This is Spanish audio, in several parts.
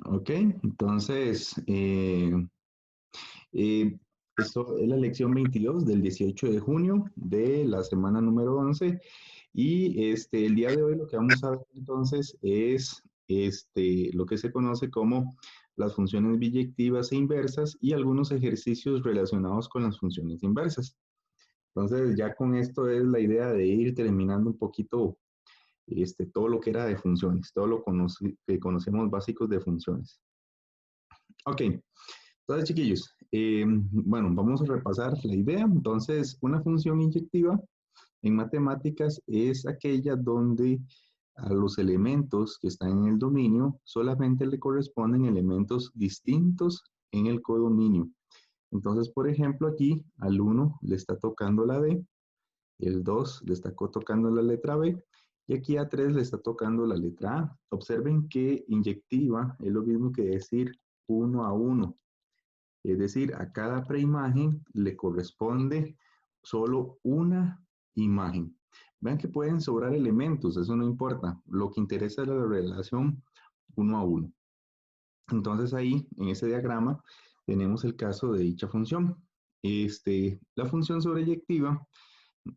Ok, entonces, eh, esto es la lección 22 del 18 de junio de la semana número 11. Y el día de hoy lo que vamos a ver entonces es lo que se conoce como las funciones biyectivas e inversas y algunos ejercicios relacionados con las funciones inversas. Entonces, ya con esto es la idea de ir terminando un poquito todo lo que era de funciones, todo lo que conocemos básicos de funciones. Ok, entonces chiquillos, bueno, vamos a repasar la idea. Entonces, una función inyectiva en matemáticas es aquella donde a los elementos que están en el dominio solamente le corresponden elementos distintos en el codominio. Entonces, por ejemplo, aquí al 1 le está tocando la D, el 2 le está tocando la letra B, y aquí a 3 le está tocando la letra A. Observen que inyectiva es lo mismo que decir 1 a 1. Es decir, a cada preimagen le corresponde solo una imagen. Vean que pueden sobrar elementos, eso no importa. Lo que interesa es la relación 1 a 1. Entonces ahí, en ese diagrama, tenemos el caso de dicha función. La función sobreyectiva,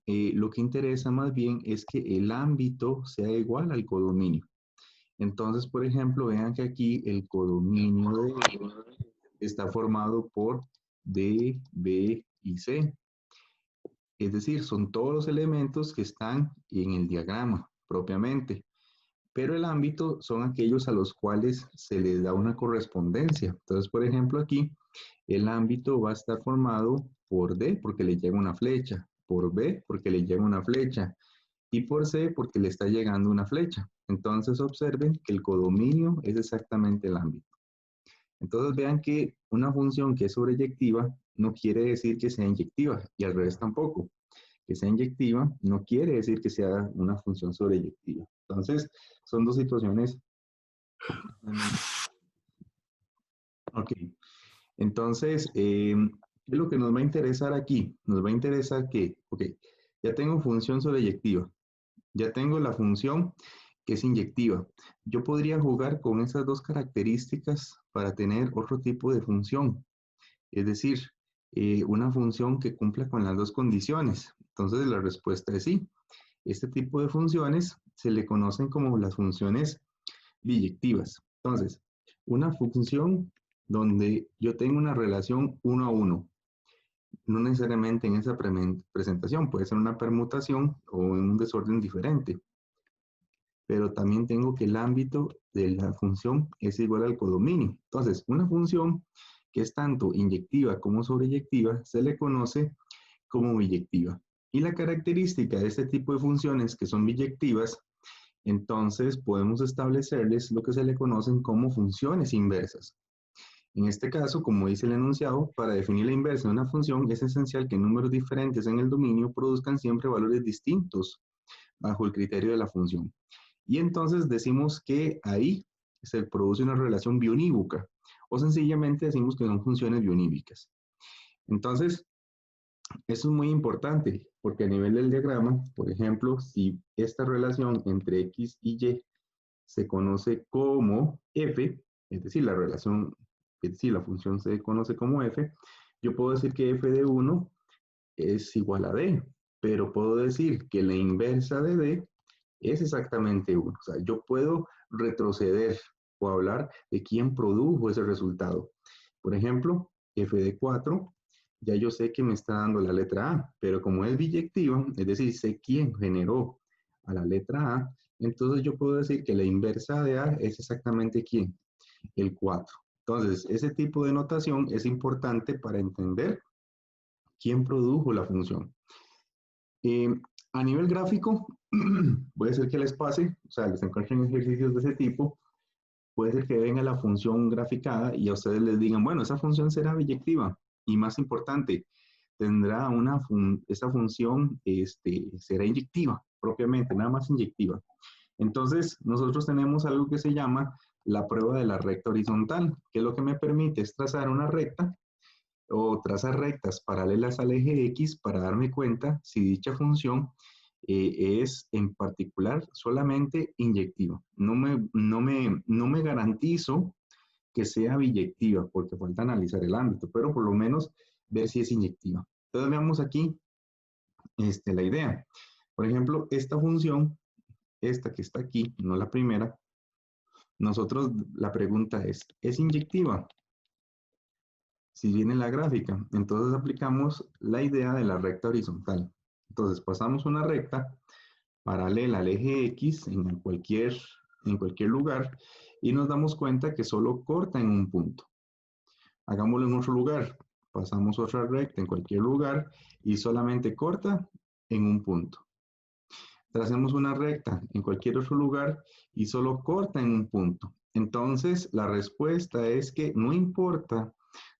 lo que interesa más bien es que el ámbito sea igual al codominio. Entonces, por ejemplo, vean que aquí el codominio de está formado por D, B y C. Es decir, son todos los elementos que están en el diagrama propiamente. Pero el ámbito son aquellos a los cuales se les da una correspondencia. Entonces, por ejemplo, aquí el ámbito va a estar formado por D porque le llega una flecha, por B porque le llega una flecha y por C porque le está llegando una flecha. Entonces, observen que el codominio es exactamente el ámbito. Entonces vean que una función que es sobreyectiva no quiere decir que sea inyectiva y al revés tampoco. Que sea inyectiva no quiere decir que sea una función sobreyectiva. Entonces son dos situaciones. Ok, entonces, ¿qué es lo que nos va a interesar aquí? Nos va a interesar que, ok, ya tengo función sobreyectiva, ya tengo la función que es inyectiva. Yo podría jugar con esas dos características para tener otro tipo de función. Es decir, una función que cumpla con las dos condiciones. Entonces la respuesta es sí. Este tipo de funciones se le conocen como las funciones biyectivas. Entonces, una función donde yo tengo una relación 1 a 1, no necesariamente en esa presentación, puede ser una permutación o en un desorden diferente, pero también tengo que el ámbito de la función es igual al codominio. Entonces, una función que es tanto inyectiva como sobreyectiva se le conoce como biyectiva. Y la característica de este tipo de funciones que son biyectivas, entonces podemos establecerles lo que se le conocen como funciones inversas. En este caso, como dice el enunciado, para definir la inversa de una función es esencial que números diferentes en el dominio produzcan siempre valores distintos bajo el criterio de la función. Y entonces decimos que ahí se produce una relación bionívoca o sencillamente decimos que son funciones bionívicas. Entonces, eso es muy importante porque a nivel del diagrama, por ejemplo, si esta relación entre X y Y se conoce como F, es decir, la función se conoce como F, yo puedo decir que F de 1 es igual a D, pero puedo decir que la inversa de D es exactamente 1. O sea, yo puedo retroceder o hablar de quién produjo ese resultado. Por ejemplo, F de 4, ya yo sé que me está dando la letra A, pero como es biyectiva, es decir, sé quién generó a la letra A, entonces yo puedo decir que la inversa de A es exactamente quién, el 4. Entonces, ese tipo de notación es importante para entender quién produjo la función. Eh, a nivel gráfico, puede ser que les pase, o sea, les encuentren ejercicios de ese tipo, puede ser que venga la función graficada y a ustedes les digan, bueno, esa función será biyectiva y más importante, tendrá esa función será inyectiva propiamente, nada más inyectiva. Entonces, nosotros tenemos algo que se llama la prueba de la recta horizontal, que lo que me permite es trazar una recta o trazar rectas paralelas al eje X para darme cuenta si dicha función es en particular solamente inyectiva. No me garantizo que sea biyectiva, porque falta analizar el ámbito, pero por lo menos ver si es inyectiva. Entonces veamos aquí la idea. Por ejemplo, esta función, esta que está aquí, no la primera, nosotros la pregunta ¿es inyectiva? Si viene la gráfica, entonces aplicamos la idea de la recta horizontal. Entonces pasamos una recta paralela al eje X en cualquier lugar y nos damos cuenta que solo corta en un punto. Hagámoslo en otro lugar. Pasamos otra recta en cualquier lugar y solamente corta en un punto. Tracemos una recta en cualquier otro lugar y solo corta en un punto. Entonces, la respuesta es que no importa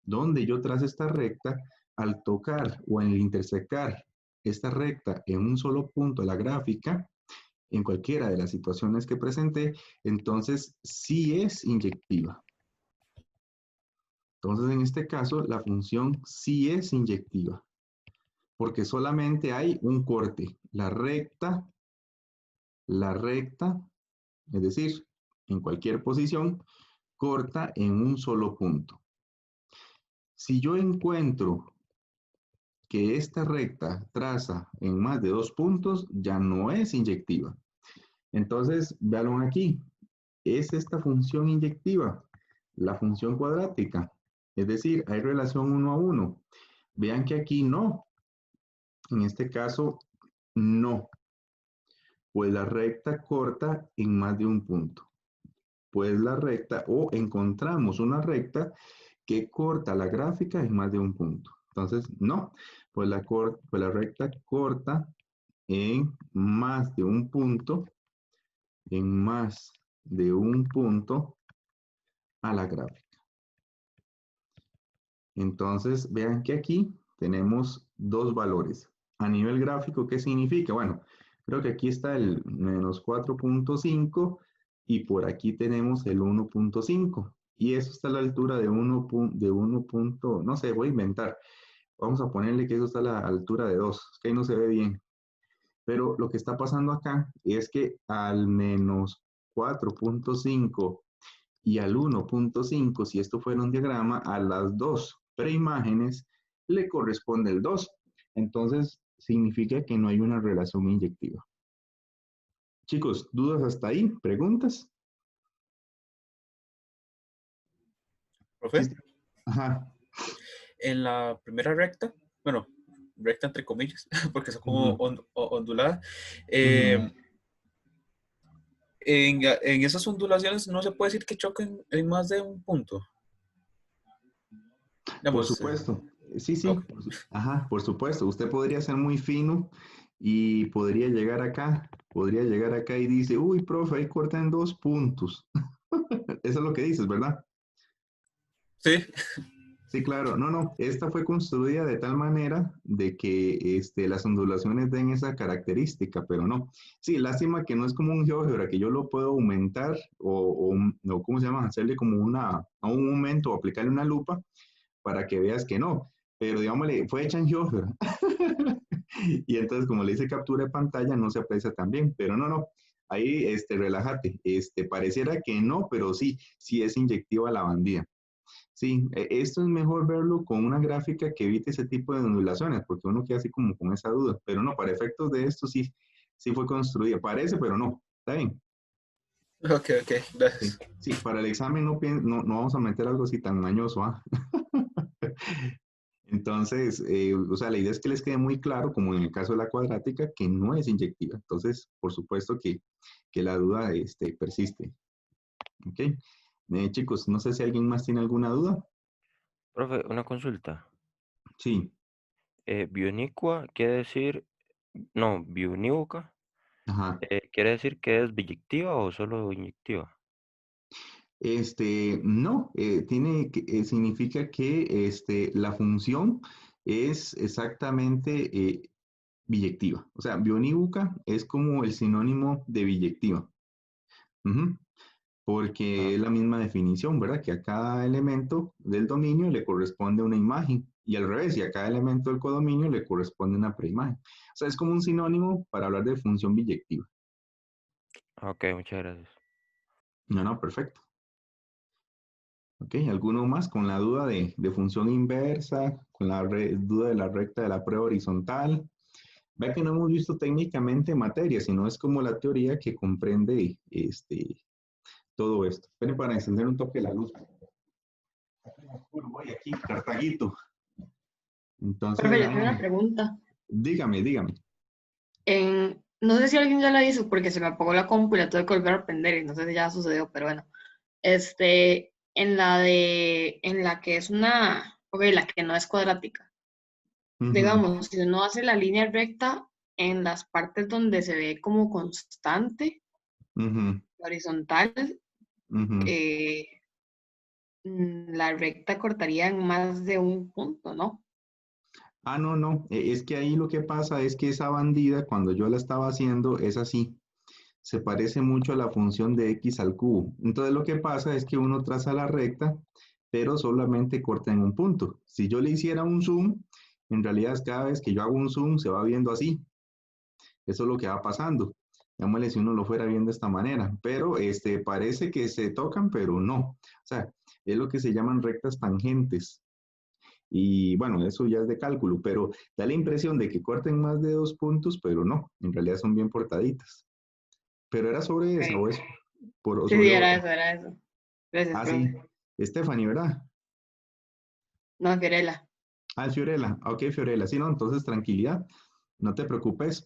dónde yo trace esta recta, al tocar o al intersecar esta recta en un solo punto de la gráfica, en cualquiera de las situaciones que presenté, entonces sí es inyectiva. Entonces, en este caso, la función sí es inyectiva, porque solamente hay un corte. La recta, es decir, en cualquier posición, corta en un solo punto. Si yo encuentro que esta recta traza en más de 2 puntos, ya no es inyectiva. Entonces, véanlo aquí. ¿Es esta función inyectiva? La función cuadrática. Es decir, hay relación 1 a 1. Vean que aquí no. En este caso, no. Pues la recta corta en más de un punto. Pues la recta, o encontramos una recta que corta la gráfica en más de un punto. Entonces, no. Pues la recta corta en más de un punto, a la gráfica. Entonces, vean que aquí tenemos dos valores. A nivel gráfico, ¿qué significa? Bueno, creo que aquí está el menos 4.5 y por aquí tenemos el 1.5. Y eso está a la altura de 1, no sé, voy a inventar. Vamos a ponerle que eso está a la altura de 2. Es que ahí no se ve bien. Pero lo que está pasando acá es que al menos 4.5 y al 1.5, si esto fuera un diagrama, a las dos preimágenes le corresponde el 2. Entonces, significa que no hay una relación inyectiva. Chicos, ¿dudas hasta ahí? ¿Preguntas? Profe, Sí. Ajá. en la primera recta, bueno, recta entre comillas, porque son como Ujú, onduladas, ujú. en esas ondulaciones no se puede decir que choquen en más de un punto. Por Digamos, supuesto. Sí, ok. sí. Ajá, por supuesto. Usted podría ser muy fino y podría llegar acá y dice, uy, profe, ahí corta en 2 puntos. Eso es lo que dices, ¿verdad? Sí, Sí, claro. No, no. Esta fue construida de tal manera de que las ondulaciones den esa característica, pero no. Sí, lástima que no es como un GeoGebra, que yo lo puedo aumentar o ¿cómo se llama? Hacerle como a un aumento o aplicarle una lupa para que veas que no. Pero digámosle, fue hecha en GeoGebra. Y entonces, como le hice captura de pantalla, no se aprecia tan bien. Pero no, no. Ahí, relájate. Pareciera que no, pero sí, sí es inyectiva la bandía. Sí, esto es mejor verlo con una gráfica que evite ese tipo de ondulaciones, porque uno queda así como con esa duda. Pero no, para efectos de esto sí, sí fue construida. Parece, pero no. Está bien. ok, ok, Sí, gracias. sí, para el examen no vamos a meter algo así tan mañoso, ¿ah? Entonces, o sea, la idea es que les quede muy claro, como en el caso de la cuadrática, que no es inyectiva. Entonces, por supuesto que la duda persiste. ¿Ok? Chicos, no sé si alguien más tiene alguna duda. Profe, una consulta. Sí, Bionicua quiere decir, no, bionívoca, ajá. quiere decir que es biyectiva o solo inyectiva. No, significa que la función es exactamente biyectiva. O sea, bionívoca es como el sinónimo de biyectiva. Ujú. Porque Ah, es la misma definición, ¿verdad? Que a cada elemento del dominio le corresponde una imagen Y al revés, y a cada elemento del codominio le corresponde una preimagen. O sea, es como un sinónimo para hablar de función biyectiva. Ok, muchas gracias. No, no, perfecto. Ok, ¿alguno más con la duda de función inversa, con la duda de la recta de la prueba horizontal? Vea que no hemos visto técnicamente materia, sino es como la teoría que comprende todo esto. Esperen para encender un toque la luz. Voy aquí, Cartaguito. Entonces, Profe, yo tengo una pregunta. dígame, dígame. No sé si alguien ya la hizo porque se me apagó la compu y la tuve que volver a aprender y no sé si ya sucedió, pero bueno. En la que es la que no es cuadrática. Digamos, si uno hace la línea recta en las partes donde se ve como constante, horizontal, eh, la recta cortaría en más de un punto, ¿no? Ah, no, no. Es que ahí lo que pasa es que esa bandida, cuando yo la estaba haciendo, es así. Se parece mucho a la función de x al cubo. Entonces lo que pasa es que uno traza la recta, pero solamente corta en un punto. Si yo le hiciera un zoom, en realidad cada vez que yo hago un zoom se va viendo así. Eso es lo que va pasando. Llámale si uno lo fuera viendo de esta manera. Pero parece que se tocan, pero no. O sea, es lo que se llaman rectas tangentes. Y bueno, eso ya es de cálculo, pero da la impresión de que corten más de 2 puntos, pero no, en realidad son bien portaditas. Pero era sobre esa o Ok. es por Sí, sobre era otra. eso, era eso. Gracias, Ah, sí, profe. Stephanie, ¿verdad? No, Fiorella. Ah, es Fiorella. Ok, Fiorella. Sí, no, entonces tranquilidad, no te preocupes.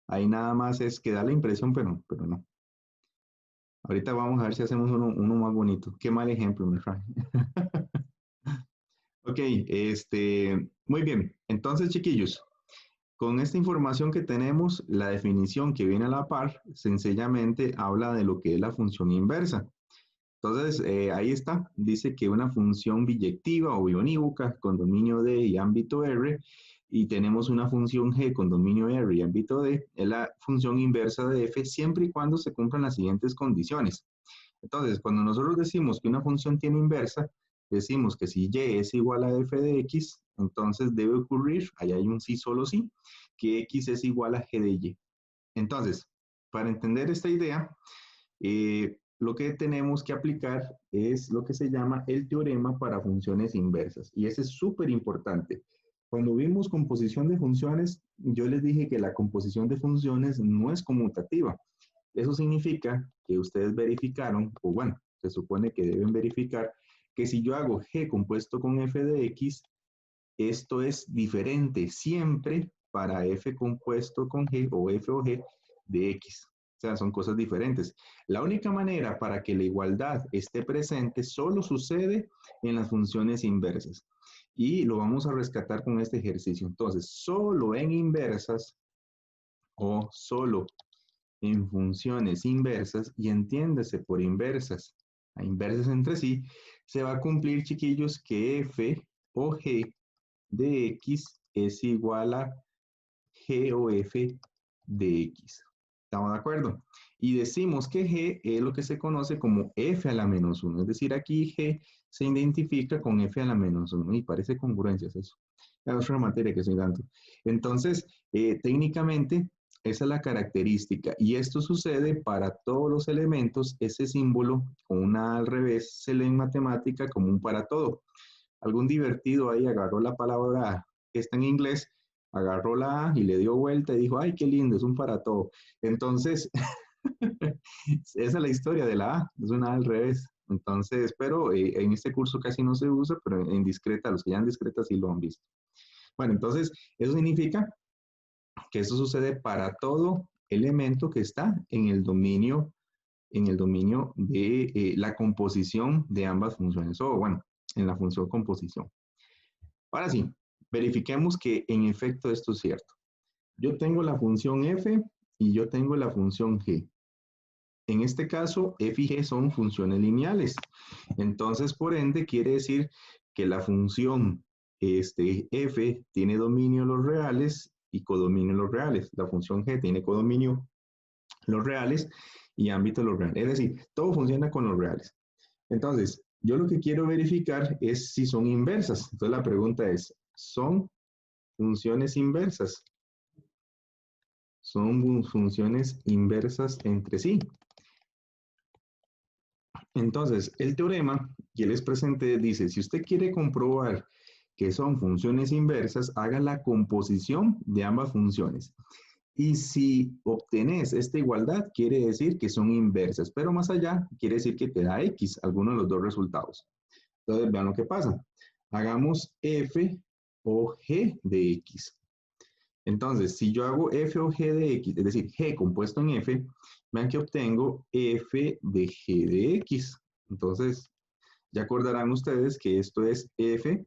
Ahí nada más es que da la impresión, pero no. Ahorita vamos a ver si hacemos uno más bonito. Qué mal ejemplo, me trae. Ok, muy bien. Entonces, chiquillos, con esta información que tenemos, la definición que viene a la par, sencillamente habla de lo que es la función inversa. Entonces, ahí está. Dice que una función biyectiva o bionívoca con dominio D y ámbito R, y tenemos una función G con dominio R y ámbito D, es la función inversa de f siempre y cuando se cumplan las siguientes condiciones. Entonces, cuando nosotros decimos que una función tiene inversa, decimos que si y es igual a f de x, entonces debe ocurrir, ahí hay un sí solo sí, que x es igual a g de y. Entonces, para entender esta idea, lo que tenemos que aplicar es lo que se llama el teorema para funciones inversas. Y ese es súper importante. Cuando vimos composición de funciones, yo les dije que la composición de funciones no es conmutativa. Eso significa que ustedes verificaron, o bueno, se supone que deben verificar que si yo hago g compuesto con f de x, esto es diferente siempre para f compuesto con g o f o g de x. O sea, son cosas diferentes. La única manera para que la igualdad esté presente solo sucede en las funciones inversas. Y lo vamos a rescatar con este ejercicio. Entonces, solo en inversas o solo en funciones inversas, y entiéndase por inversas a inversas entre sí, se va a cumplir, chiquillos, que f o g de x es igual a g o f de x. ¿Estamos de acuerdo? Y decimos que g es lo que se conoce como f a la menos 1. Es decir, aquí g se identifica con f a la menos 1. Y parece congruencias eso. Es otra materia que estoy dando. Entonces, técnicamente, esa es la característica. Y esto sucede para todos los elementos. Ese símbolo con una al revés se lee en matemática como un para todo. Algún divertido ahí agarró la palabra que está en inglés, agarró la A y le dio vuelta y dijo, ay, qué lindo, es un para todo. Entonces, esa es la historia de la A, es una A al revés. Entonces, pero en este curso casi no se usa, pero en discreta, los que ya en discreta sí lo han visto. Bueno, entonces, eso significa que eso sucede para todo elemento que está en el dominio de la composición de ambas funciones, o bueno, en la función composición. Ahora sí, verifiquemos que en efecto esto es cierto. Yo tengo la función f y yo tengo la función g. En este caso, f y g son funciones lineales. Entonces, por ende, quiere decir que la función f tiene dominio los reales y codominio los reales. La función g tiene codominio los reales y ámbito los reales. Es decir, todo funciona con los reales. Entonces, yo lo que quiero verificar es si son inversas. Entonces, la pregunta es, son funciones inversas. Son funciones inversas entre sí. Entonces, el teorema que les presenté dice, si usted quiere comprobar que son funciones inversas, haga la composición de ambas funciones. Y si obtenés esta igualdad, quiere decir que son inversas, pero más allá, quiere decir que te da X, alguno de los dos resultados. Entonces, vean lo que pasa. Hagamos F o G de X. Entonces, si yo hago F o G de X, es decir, G compuesto en F, vean que obtengo F de G de X. Entonces, ya acordarán ustedes que esto es F,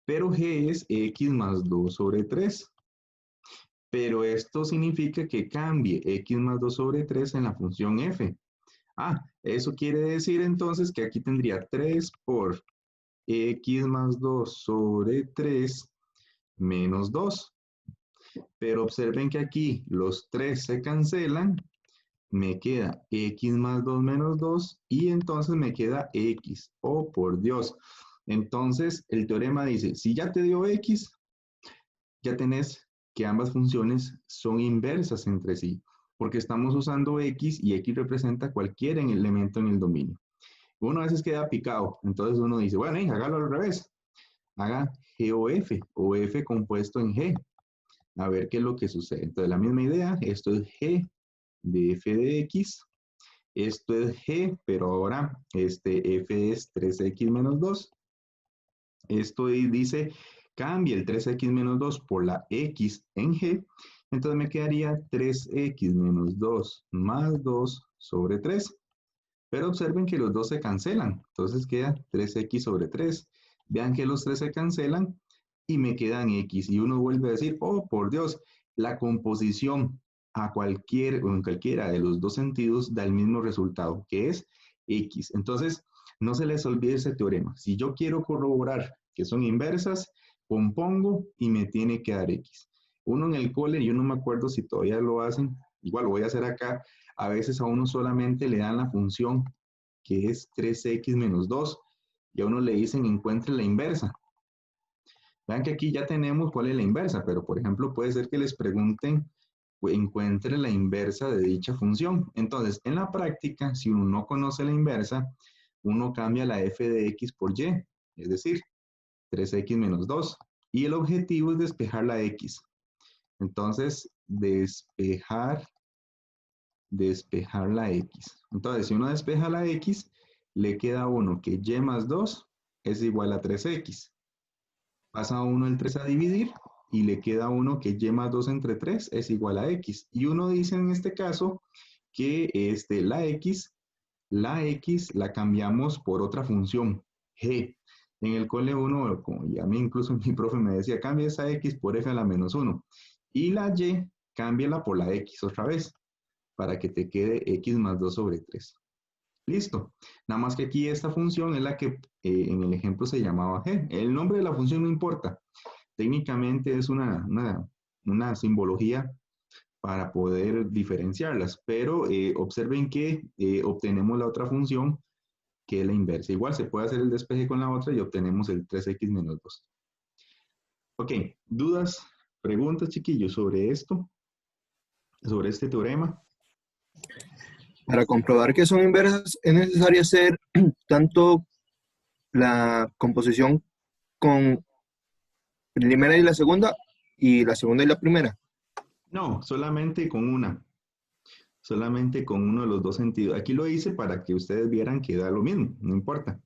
pero G es X más 2 sobre 3. Pero esto significa que cambie X más 2 sobre 3 en la función F. Eso quiere decir entonces que aquí tendría 3 por X más 2 sobre 3 menos 2. Pero observen que aquí los 3 se cancelan, me queda X más 2 menos 2 y entonces me queda X. Oh, por Dios. Entonces, el teorema dice, si ya te dio X, ya tenés que ambas funciones son inversas entre sí, porque estamos usando X y X representa cualquier elemento en el dominio. Uno a veces queda picado, entonces uno dice, bueno, hágalo al revés. Haga G o F compuesto en G. A ver qué es lo que sucede. Entonces, la misma idea, esto es G de F de X. Esto es G, pero ahora F es 3X menos 2. Esto dice, cambia el 3X menos 2 por la X en G. Entonces me quedaría 3X menos 2 más 2 sobre 3. Pero observen que los dos se cancelan. Entonces queda 3X sobre 3. Vean que los 3 se cancelan y me quedan X. Y uno vuelve a decir, oh, por Dios, la composición en cualquiera de los dos sentidos da el mismo resultado, que es X. Entonces, no se les olvide ese teorema. Si yo quiero corroborar que son inversas, compongo y me tiene que dar X. Uno en el cole, yo no me acuerdo si todavía lo hacen, igual lo voy a hacer acá, a veces a uno solamente le dan la función que es 3X menos 2 y a uno le dicen encuentre la inversa. Vean que aquí ya tenemos cuál es la inversa, pero por ejemplo puede ser que les pregunten encuentre la inversa de dicha función. Entonces, en la práctica, si uno no conoce la inversa, uno cambia la f de x por y, es decir, 3x menos 2. Y el objetivo es despejar la x. Entonces, despejar la x. Entonces, si uno despeja la x, le queda a uno que y más 2 es igual a 3x. Pasa uno el 3 a dividir y le queda a uno que y más 2 entre 3 es igual a x. Y uno dice en este caso que la x la cambiamos por otra función, g. En el cole 1, y a mí incluso mi profe me decía, cambia esa x por f a la menos 1. Y la y, cámbiala por la x otra vez, para que te quede x más 2 sobre 3. Listo. Nada más que aquí esta función es la que en el ejemplo se llamaba g. El nombre de la función no importa. Técnicamente es una simbología para poder diferenciarlas, pero observen que obtenemos la otra función que es la inversa. Igual se puede hacer el despeje con la otra y obtenemos el 3x menos 2. Ok, ¿dudas, preguntas, chiquillos, sobre esto? Sobre este teorema. Para comprobar que son inversas es necesario hacer tanto la composición con primera y la segunda y la primera. No, solamente con una. Solamente con uno de los dos sentidos. Aquí lo hice para que ustedes vieran que da lo mismo, no importa.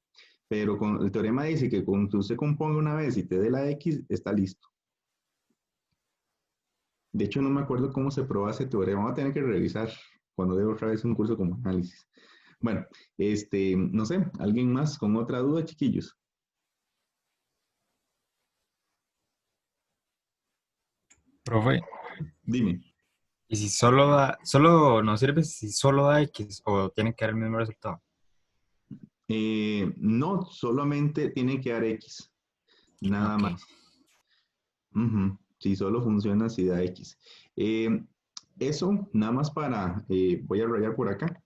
Pero el teorema dice que cuando usted componga una vez y te dé la x, está listo. De hecho, no me acuerdo cómo se prueba ese teorema. Vamos a tener que revisar cuando dé otra vez un curso como análisis. Bueno, no sé, ¿alguien más con otra duda, chiquillos? Profe, Dime. ¿y si solo nos sirve si solo da X o tiene que dar el mismo resultado? No, solamente tiene que dar X. Nada Ok. más. Si solo funciona si da X. Eso, nada más voy a rayar por acá,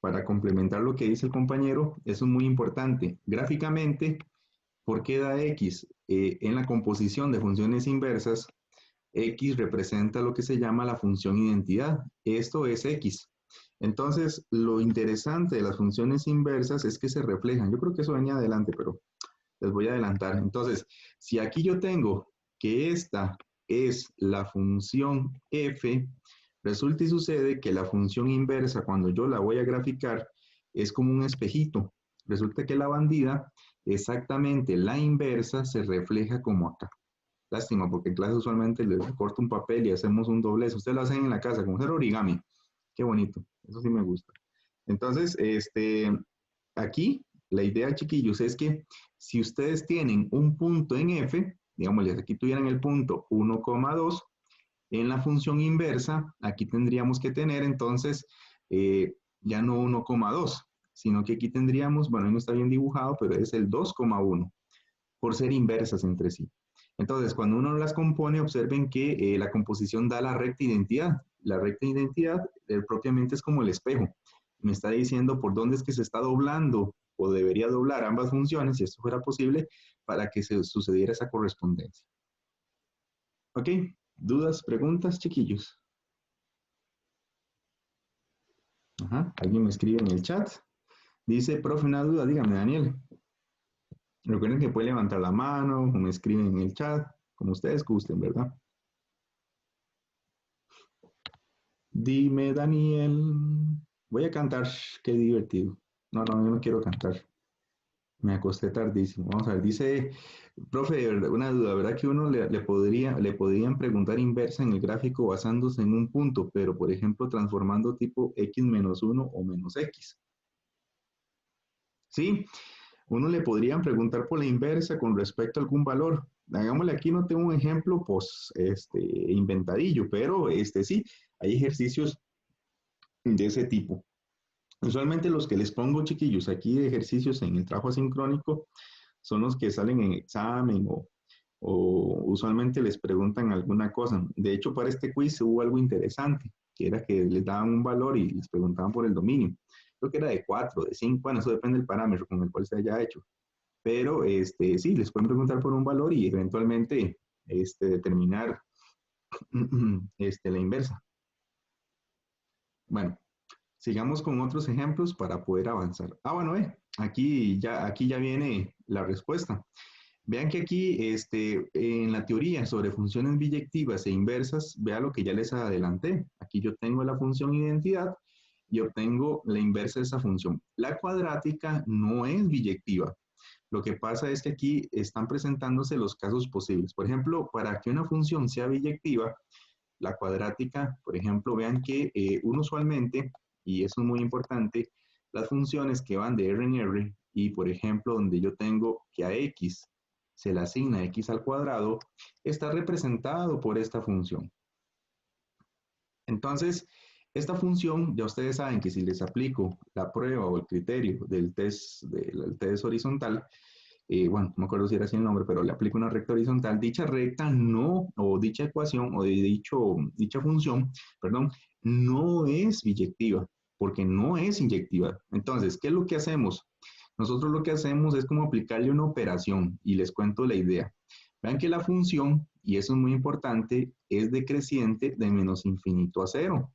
para complementar lo que dice el compañero, eso es muy importante. Gráficamente, ¿Por qué da X? En la composición de funciones inversas, X representa lo que se llama la función identidad. Esto es X. Entonces, lo interesante de las funciones inversas es que se reflejan. Yo creo que eso venía adelante, pero les voy a adelantar. Entonces, si aquí yo tengo que esta es la función f, resulta y sucede que la función inversa, cuando yo la voy a graficar, es como un espejito. Resulta que la bandida, exactamente la inversa, se refleja como acá. Lástima, porque en clase usualmente les corto un papel y hacemos un doblez. Ustedes lo hacen en la casa, como hacer origami. Qué bonito, eso sí me gusta. Entonces, aquí la idea, chiquillos, es que si ustedes tienen un punto en f, digamos, aquí tuvieran el punto 1,2, en la función inversa, aquí tendríamos que tener entonces ya no 1,2, sino que aquí tendríamos, bueno, no está bien dibujado, pero es el 2,1, por ser inversas entre sí. Entonces, cuando uno las compone, observen que la composición da la recta identidad. La recta identidad propiamente es como el espejo. Me está diciendo por dónde es que se está doblando o debería doblar ambas funciones, si esto fuera posible, para que se sucediera esa correspondencia. ¿Ok? ¿Dudas, preguntas, chiquillos? Ajá, alguien me escribe en el chat. Dice, profe, una duda, dígame, Daniel. Recuerden que pueden levantar la mano o me escriben en el chat, como ustedes gusten, ¿verdad? Dime, Daniel. Voy a cantar, qué divertido. No, yo no quiero cantar. Me acosté tardísimo. Vamos a ver, dice, profe, una duda, ¿verdad que uno le podrían preguntar inversa en el gráfico basándose en un punto, pero por ejemplo transformando tipo x menos 1 o menos x? Sí, uno le podrían preguntar por la inversa con respecto a algún valor. Hagámosle aquí, no tengo un ejemplo, pues, inventadillo, pero sí, hay ejercicios de ese tipo. Usualmente los que les pongo, chiquillos, aquí de ejercicios en el trabajo asincrónico son los que salen en examen o usualmente les preguntan alguna cosa. De hecho, para este quiz hubo algo interesante, que era que les daban un valor y les preguntaban por el dominio. Creo que era de 4, de 5, bueno, eso depende del parámetro con el cual se haya hecho. Pero sí, les pueden preguntar por un valor y eventualmente determinar la inversa. Bueno, sigamos con otros ejemplos para poder avanzar. Ah, bueno, aquí ya viene la respuesta. Vean que aquí, en la teoría sobre funciones biyectivas e inversas, vea lo que ya les adelanté. Aquí yo tengo la función identidad y obtengo la inversa de esa función. La cuadrática no es biyectiva. Lo que pasa es que aquí están presentándose los casos posibles. Por ejemplo, para que una función sea biyectiva, la cuadrática, por ejemplo, vean que uno usualmente, y eso es muy importante, las funciones que van de R en R, y por ejemplo, donde yo tengo que a X se le asigna X al cuadrado, está representado por esta función. Entonces, esta función, ya ustedes saben que si les aplico la prueba o el criterio del test horizontal, bueno, no me acuerdo si era así el nombre, pero le aplico una recta horizontal, dicha recta no, o dicha ecuación, o dicha función, perdón, no es biyectiva, porque no es inyectiva. Entonces, ¿qué es lo que hacemos? Nosotros lo que hacemos es como aplicarle una operación, y les cuento la idea. Vean que la función, y eso es muy importante, es decreciente de menos infinito a 0.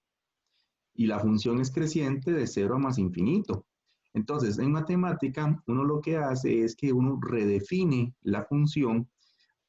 Y la función es creciente de 0 a más infinito. Entonces, en matemática, uno lo que hace es que uno redefine la función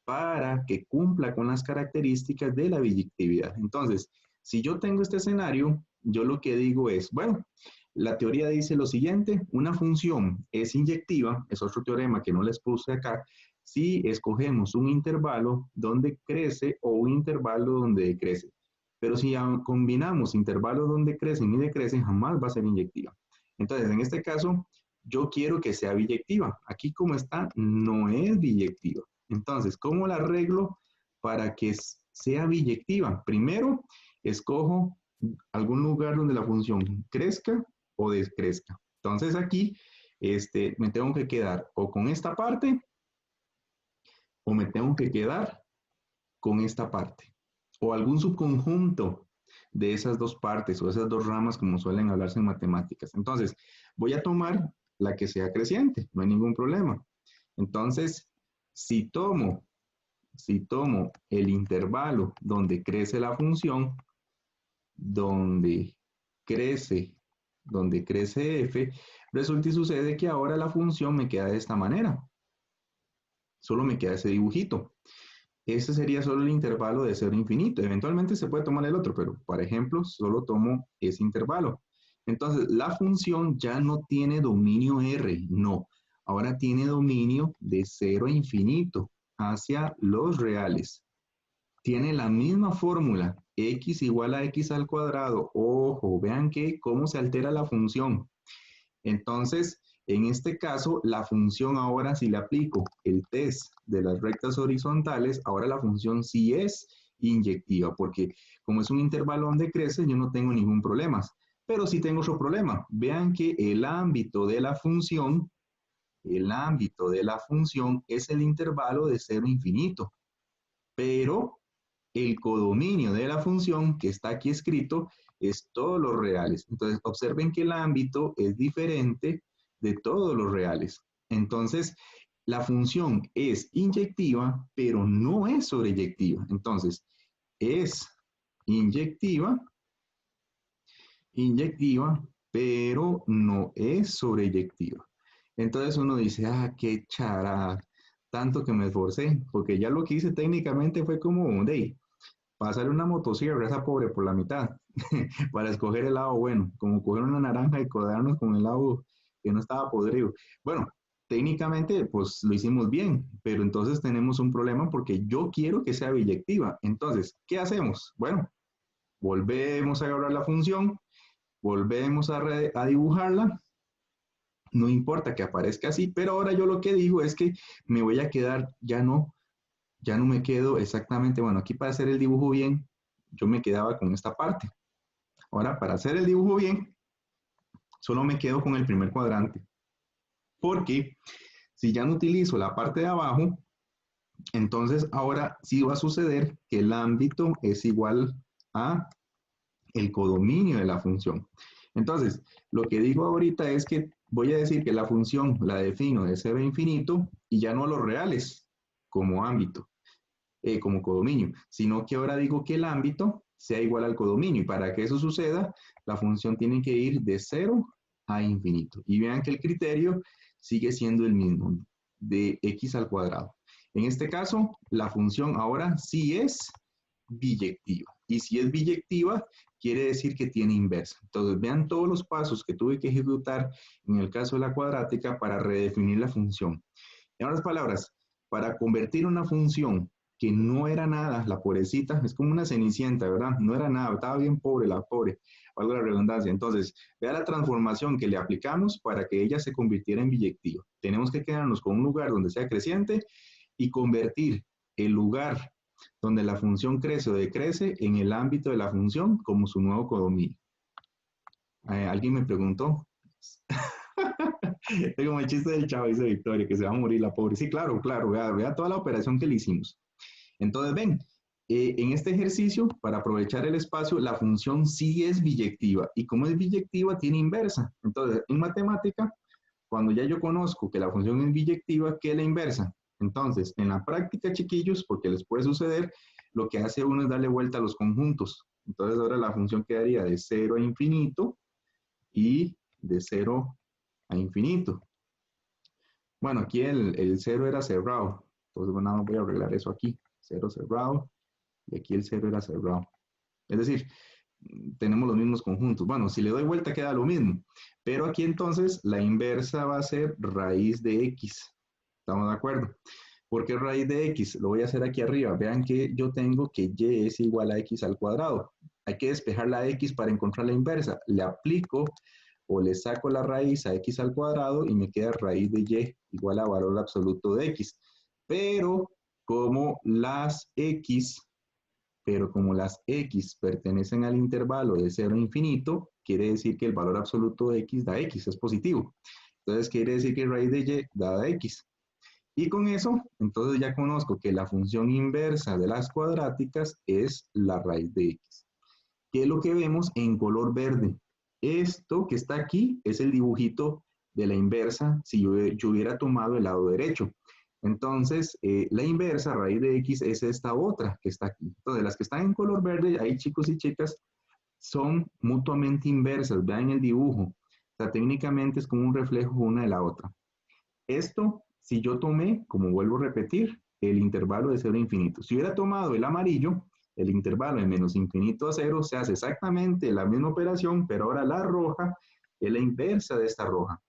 para que cumpla con las características de la biyectividad. Entonces, si yo tengo este escenario, yo lo que digo es, bueno, la teoría dice lo siguiente, una función es inyectiva, es otro teorema que no les puse acá, si escogemos un intervalo donde crece o un intervalo donde decrece. Pero si combinamos intervalos donde crecen y decrecen, jamás va a ser inyectiva. Entonces, en este caso, yo quiero que sea biyectiva. Aquí como está, no es biyectiva. Entonces, ¿cómo la arreglo para que sea biyectiva? Primero, escojo algún lugar donde la función crezca o decrezca. Entonces aquí me tengo que quedar o con esta parte o me tengo que quedar con esta parte o algún subconjunto de esas dos partes o esas dos ramas como suelen hablarse en matemáticas. Entonces voy a tomar la que sea creciente, no hay ningún problema. Entonces Si tomo el intervalo donde crece la función, donde crece f, resulta y sucede que ahora la función me queda de esta manera. Solo me queda ese dibujito. Ese sería solo el intervalo de 0 a infinito. Eventualmente se puede tomar el otro, pero, por ejemplo, solo tomo ese intervalo. Entonces, la función ya no tiene dominio R, no. Ahora tiene dominio de 0 a infinito hacia los reales. Tiene la misma fórmula, x igual a x al cuadrado. Ojo, vean que cómo se altera la función. Entonces, en este caso, la función ahora, si le aplico el test de las rectas horizontales, ahora la función sí es inyectiva, porque como es un intervalo donde crece, yo no tengo ningún problema. Pero sí tengo otro problema. Vean que el ámbito de la función es el intervalo de 0 a infinito. Pero el codominio de la función que está aquí escrito es todos los reales. Entonces, observen que el ámbito es diferente de todos los reales. Entonces, la función es inyectiva, pero no es sobreyectiva. Entonces, es inyectiva, pero no es sobreyectiva. Entonces uno dice, ah, qué charada, tanto que me esforcé, porque ya lo que hice técnicamente fue como, de pasarle una motosierra a esa pobre por la mitad, para escoger el lado bueno, como coger una naranja y codarnos con el lado que no estaba podrido. Bueno, técnicamente pues lo hicimos bien, pero entonces tenemos un problema porque yo quiero que sea biyectiva. Entonces, ¿qué hacemos? Bueno, volvemos a agarrar la función, volvemos a dibujarla. No importa que aparezca así, pero ahora yo lo que digo es que me voy a quedar, ya no me quedo exactamente, bueno, aquí para hacer el dibujo bien, yo me quedaba con esta parte. Ahora, para hacer el dibujo bien, solo me quedo con el primer cuadrante. Porque si ya no utilizo la parte de abajo, entonces ahora sí va a suceder que el ámbito es igual a el codominio de la función. Entonces, lo que digo ahorita es que voy a decir que la función la defino de 0 a infinito y ya no los reales como ámbito, como codominio, sino que ahora digo que el ámbito sea igual al codominio. Y para que eso suceda, la función tiene que ir de 0 a infinito. Y vean que el criterio sigue siendo el mismo, de x al cuadrado. En este caso, la función ahora sí es biyectiva. Y si es biyectiva, quiere decir que tiene inversa. Entonces, vean todos los pasos que tuve que ejecutar en el caso de la cuadrática para redefinir la función. En otras palabras, para convertir una función que no era nada, la pobrecita, es como una cenicienta, ¿verdad? No era nada, estaba bien pobre, la pobre, valga la redundancia. Entonces, vea la transformación que le aplicamos para que ella se convirtiera en biyectiva. Tenemos que quedarnos con un lugar donde sea creciente y convertir el lugar donde la función crece o decrece en el ámbito de la función como su nuevo codominio. ¿Alguien me preguntó? Es como el chiste del chavo, dice Victoria, que se va a morir la pobre. Sí, claro, vea toda la operación que le hicimos. Entonces, ven, en este ejercicio, para aprovechar el espacio, la función sí es biyectiva. Y como es biyectiva, tiene inversa. Entonces, en matemática, cuando ya yo conozco que la función es biyectiva, ¿qué es la inversa? Entonces, en la práctica, chiquillos, porque les puede suceder, lo que hace uno es darle vuelta a los conjuntos. Entonces, ahora la función quedaría de 0 a infinito y de 0 a infinito. Bueno, aquí el 0 era cerrado. Entonces, bueno, nada más voy a arreglar eso aquí. 0 cerrado. Y aquí el 0 era cerrado. Es decir, tenemos los mismos conjuntos. Bueno, si le doy vuelta queda lo mismo. Pero aquí entonces la inversa va a ser raíz de x. ¿Estamos de acuerdo? ¿Por qué raíz de x? Lo voy a hacer aquí arriba. Vean que yo tengo que y es igual a x al cuadrado. Hay que despejar la x para encontrar la inversa. Le aplico o le saco la raíz a x al cuadrado y me queda raíz de y igual a valor absoluto de x. Pero como las x pertenecen al intervalo de 0 a infinito, quiere decir que el valor absoluto de x da x, es positivo. Entonces quiere decir que raíz de y da x. Y con eso, entonces ya conozco que la función inversa de las cuadráticas es la raíz de x. ¿Qué es lo que vemos en color verde? Esto que está aquí es el dibujito de la inversa si yo hubiera tomado el lado derecho. Entonces, la inversa, raíz de x, es esta otra que está aquí. Entonces, las que están en color verde, ahí chicos y chicas, son mutuamente inversas. Vean el dibujo. O sea, técnicamente es como un reflejo una de la otra. Esto, si yo tomé, como vuelvo a repetir, el intervalo de 0 a infinito. Si hubiera tomado el amarillo, el intervalo de menos infinito a 0, se hace exactamente la misma operación, pero ahora la roja es la inversa de esta roja.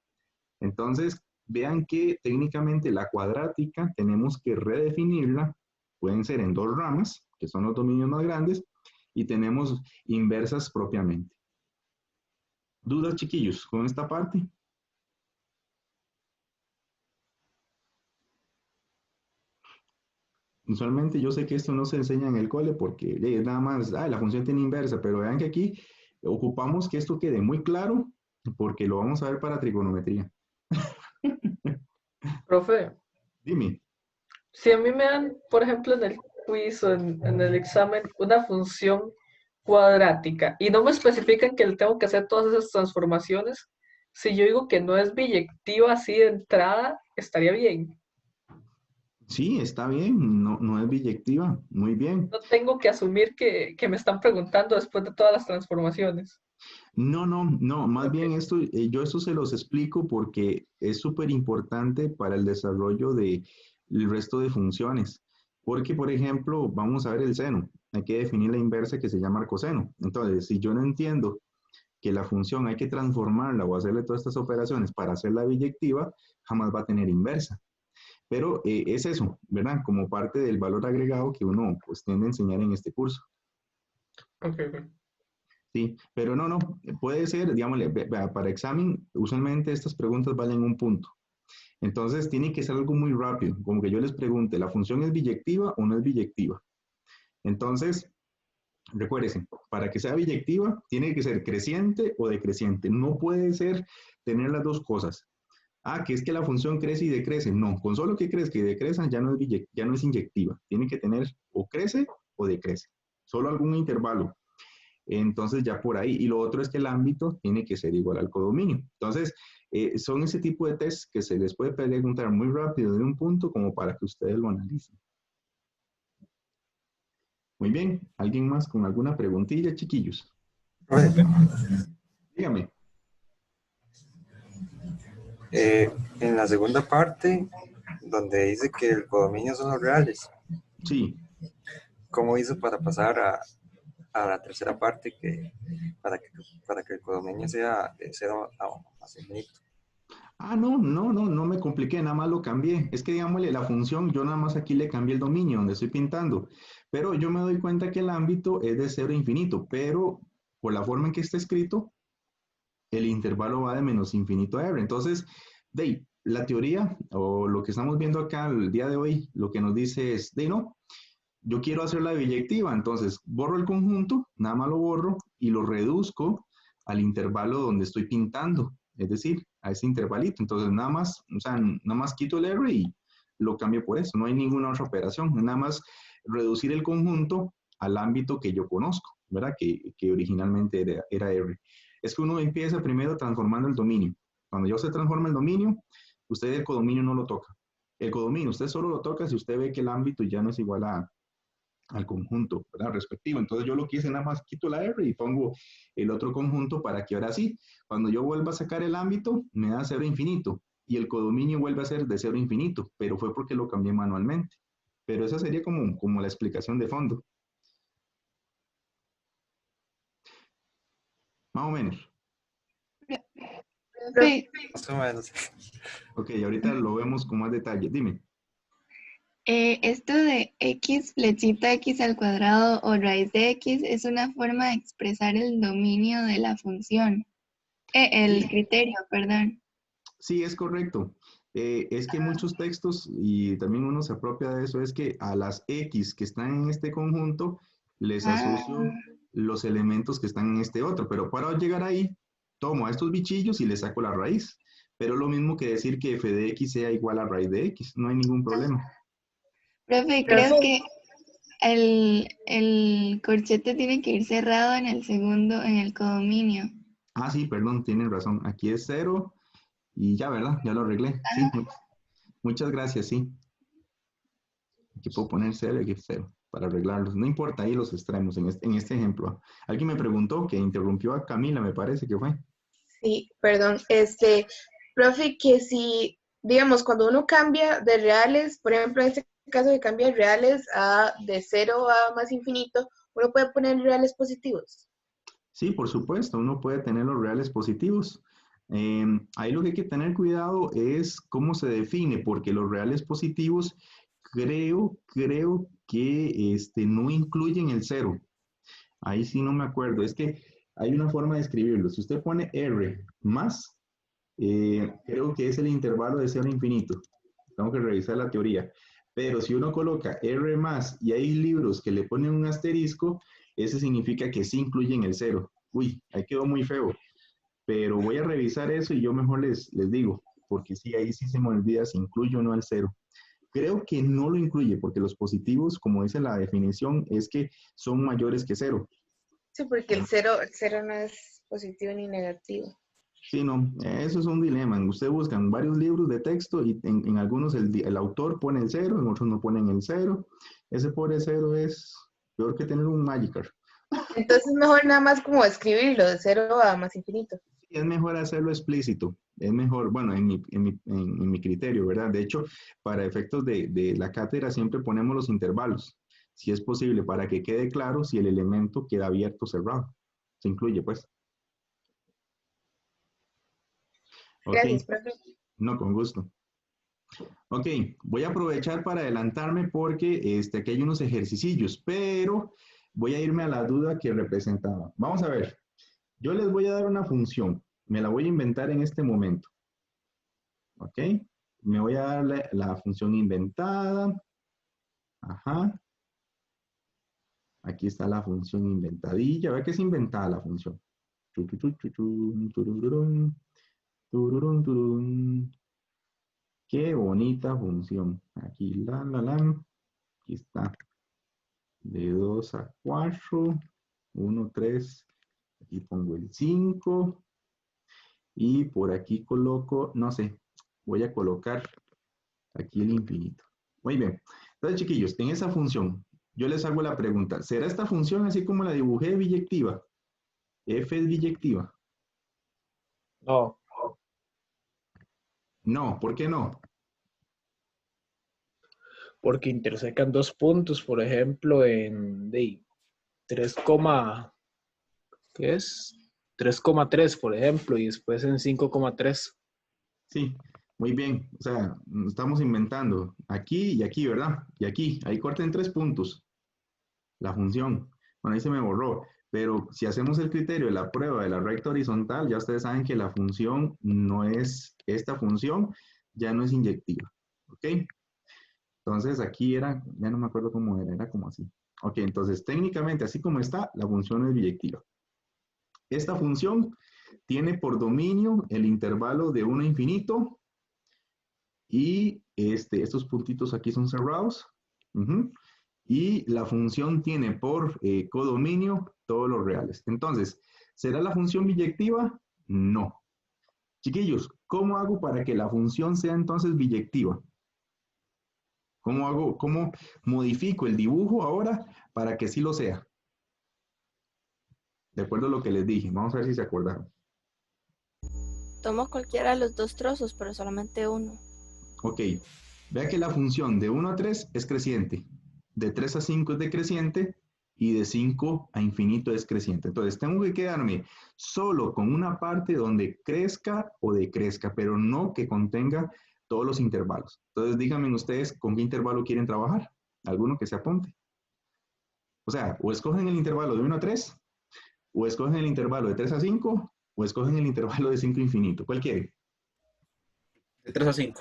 Entonces, vean que técnicamente la cuadrática tenemos que redefinirla, pueden ser en dos ramas, que son los dominios más grandes, y tenemos inversas propiamente. ¿Dudas, chiquillos, con esta parte? Usualmente yo sé que esto no se enseña en el cole porque nada más, la función tiene inversa, pero vean que aquí ocupamos que esto quede muy claro porque lo vamos a ver para trigonometría. Profe, Dime. si a mí me dan, por ejemplo, en el quiz o en el examen, una función cuadrática y no me especifican que le tengo que hacer todas esas transformaciones, si yo digo que no es biyectiva así de entrada, estaría bien. Sí, está bien, no es biyectiva, muy bien. No tengo que asumir que me están preguntando después de todas las transformaciones. No, más Ok. bien esto, yo esto se los explico porque es súper importante para el desarrollo del resto de funciones. Porque, por ejemplo, vamos a ver el seno, hay que definir la inversa que se llama arcoseno. Entonces, si yo no entiendo que la función hay que transformarla o hacerle todas estas operaciones para hacerla biyectiva, jamás va a tener inversa. Pero es eso, ¿verdad? Como parte del valor agregado que uno pues tiende a enseñar en este curso. Ok. Sí, pero no, puede ser, digámosle, para examen, usualmente estas preguntas valen un punto. Entonces, tiene que ser algo muy rápido, como que yo les pregunte, ¿la función es biyectiva o no es biyectiva? Entonces, recuérdense, para que sea biyectiva, tiene que ser creciente o decreciente. No puede ser tener las dos cosas. Que es que la función crece y decrece. No, con solo que crezca y decrezca ya no es inyectiva. Tiene que tener o crece o decrece. Solo algún intervalo. Entonces ya por ahí. Y lo otro es que el ámbito tiene que ser igual al codominio. Entonces, son ese tipo de test que se les puede preguntar muy rápido de un punto como para que ustedes lo analicen. Muy bien. ¿Alguien más con alguna preguntilla, chiquillos? Profe, Dígame. en la segunda parte, donde dice que el codominio son los reales, Sí. ¿cómo hizo para pasar a la tercera parte para que el codominio sea de 0 a infinito? No me compliqué, nada más lo cambié. Es que digámosle la función, yo nada más aquí le cambié el dominio donde estoy pintando. Pero yo me doy cuenta que el ámbito es de 0 a infinito, pero por la forma en que está escrito, el intervalo va de menos infinito a r. Entonces, la teoría o lo que estamos viendo acá el día de hoy, lo que nos dice es, no, yo quiero hacer la biyectiva, entonces borro el conjunto, nada más lo borro y lo reduzco al intervalo donde estoy pintando, es decir, a ese intervalito. Entonces nada más quito el R y lo cambio por eso, no hay ninguna otra operación, nada más reducir el conjunto al ámbito que yo conozco, ¿verdad? Que originalmente era R. Es que uno empieza primero transformando el dominio. Cuando ya se transforma el dominio, usted el codominio no lo toca. El codominio usted solo lo toca si usted ve que el ámbito ya no es igual al conjunto, ¿verdad? Respectivo. Entonces yo lo que hice nada más quito la R y pongo el otro conjunto para que ahora sí, cuando yo vuelva a sacar el ámbito, me da 0 infinito y el codominio vuelve a ser de 0 infinito, pero fue porque lo cambié manualmente. Pero esa sería como la explicación de fondo. Más o menos. Sí. Más o menos. Ok, ahorita lo vemos con más detalle. Dime. Esto de x flechita x al cuadrado o raíz de x es una forma de expresar el dominio de la función. El criterio, perdón. Sí, es correcto. Es que muchos textos, y también uno se apropia de eso, es que a las X que están en este conjunto, les asocio los elementos que están en este otro. Pero para llegar ahí, tomo a estos bichillos y les saco la raíz. Pero lo mismo que decir que f de x sea igual a raíz de x, no hay ningún problema. Profe, creo que el corchete tiene que ir cerrado en el segundo, en el codominio. Sí, perdón, tienen razón. Aquí es 0 y ya, ¿verdad? Ya lo arreglé. Sí, muchas gracias, sí. Aquí puedo poner 0 y aquí 0 para arreglarlos. No importa ahí los extremos en este ejemplo. Alguien me preguntó, que interrumpió a Camila, me parece que fue. Sí, perdón. Profe, que si, digamos, cuando uno cambia de reales, por ejemplo, en este caso que cambia de reales de 0 a más infinito, uno puede poner reales positivos. Sí, por supuesto, uno puede tener los reales positivos. Ahí lo que hay que tener cuidado es cómo se define, porque los reales positivos creo que no incluyen el 0. Ahí sí no me acuerdo. Es que hay una forma de escribirlo. Si usted pone R más, creo que es el intervalo de 0 a infinito. Tengo que revisar la teoría. Pero si uno coloca R más y hay libros que le ponen un asterisco, ese significa que sí incluyen el 0. Uy, ahí quedó muy feo. Pero voy a revisar eso y yo mejor les digo, porque sí, ahí sí se me olvida si incluye o no el 0. Creo que no lo incluye, porque los positivos, como dice la definición, es que son mayores que 0. Sí, porque el 0 no es positivo ni negativo. Sí, no, eso es un dilema. Usted busca en varios libros de texto y en algunos el autor pone el 0, en otros no ponen el 0. Ese pobre 0 es peor que tener un Magikarp. Entonces mejor nada más como escribirlo de 0 a más infinito. Sí, es mejor hacerlo explícito. Es mejor, bueno, en mi criterio, ¿verdad? De hecho, para efectos de la cátedra siempre ponemos los intervalos, si es posible, para que quede claro si el elemento queda abierto o cerrado. Se incluye, pues. Ok. Gracias, profe. No, con gusto. Ok, voy a aprovechar para adelantarme porque aquí hay unos ejercicillos, pero voy a irme a la duda que representaba. Vamos a ver, yo les voy a dar una función, me la voy a inventar en este momento. Ok, me voy a darle la función inventada. Ajá. Aquí está la función inventadilla. A ver qué es inventada la función. Tururún, tururún. Qué bonita función. Aquí, aquí está. De 2 a 4. 1, 3. Aquí pongo el 5. Y por aquí coloco, no sé, voy a colocar aquí el infinito. Muy bien. Entonces, chiquillos, en esa función, yo les hago la pregunta. ¿Será esta función así como la dibujé biyectiva? ¿F es biyectiva? No, No, ¿por qué no? porque intersecan dos puntos, por ejemplo, en 3, ¿qué es? 3,3, por ejemplo, y después en 5,3. Sí, muy bien. O sea, estamos inventando aquí y aquí, ¿verdad? Y aquí, ahí corten 3 puntos. La función. Bueno, ahí se me borró. Pero si hacemos el criterio de la prueba de la recta horizontal, ya ustedes saben que la función no es, esta función ya no es inyectiva. ¿Ok? Entonces aquí era, ya no me acuerdo cómo era como así. Ok, entonces técnicamente así como está, la función es biyectiva. Esta función tiene por dominio el intervalo de 1 a infinito y estos puntitos aquí son cerrados. Y la función tiene por codominio todos los reales. Entonces, ¿será la función biyectiva? No. Chiquillos, ¿cómo hago para que la función sea entonces biyectiva? ¿Cómo modifico el dibujo ahora para que sí lo sea? De acuerdo a lo que les dije. Vamos a ver si se acordaron. Tomo cualquiera de los dos trozos, pero solamente uno. Ok. Vea que la función de 1 a 3 es creciente. De 3 a 5 es decreciente. Y de 5 a infinito es creciente. Entonces, tengo que quedarme solo con una parte donde crezca o decrezca, pero no que contenga todos los intervalos. Entonces, díganme ustedes con qué intervalo quieren trabajar. Alguno que se apunte. O sea, o escogen el intervalo de 1 a 3, o escogen el intervalo de 3 a 5, o escogen el intervalo de 5 a infinito. ¿Cuál quiere? De 3 a 5.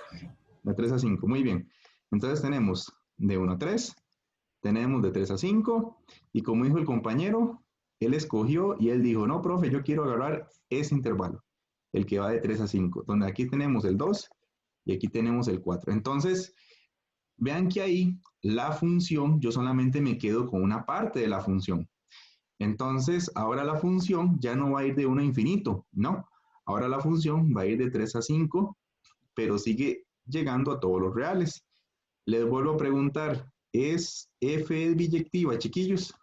De 3 a 5, muy bien. Entonces tenemos de 1 a 3, tenemos de 3 a 5, y como dijo el compañero, él escogió y él dijo, no, profe, yo quiero agarrar ese intervalo, el que va de 3 a 5, donde aquí tenemos el 2 y aquí tenemos el 4. Entonces, vean que ahí la función, yo solamente me quedo con una parte de la función. Entonces, ahora la función ya no va a ir de 1 a infinito, no. Ahora la función va a ir de 3 a 5, pero sigue llegando a todos los reales. Les vuelvo a preguntar, F es biyectiva, chiquillos.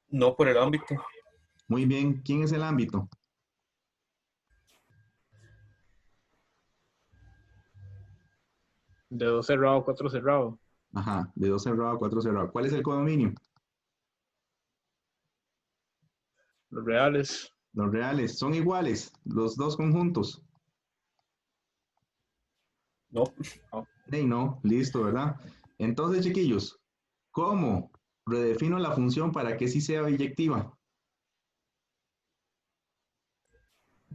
No por el ámbito. Muy bien, ¿quién es el ámbito? De 2 cerrado, 4 cerrado. Ajá, de 2 cerrado a 4 cerrado. ¿Cuál es el codominio? Los reales. Los reales. ¿Son iguales los dos conjuntos? No. Hey, no, listo, ¿verdad? Entonces, chiquillos, ¿cómo redefino la función para que sí sea biyectiva?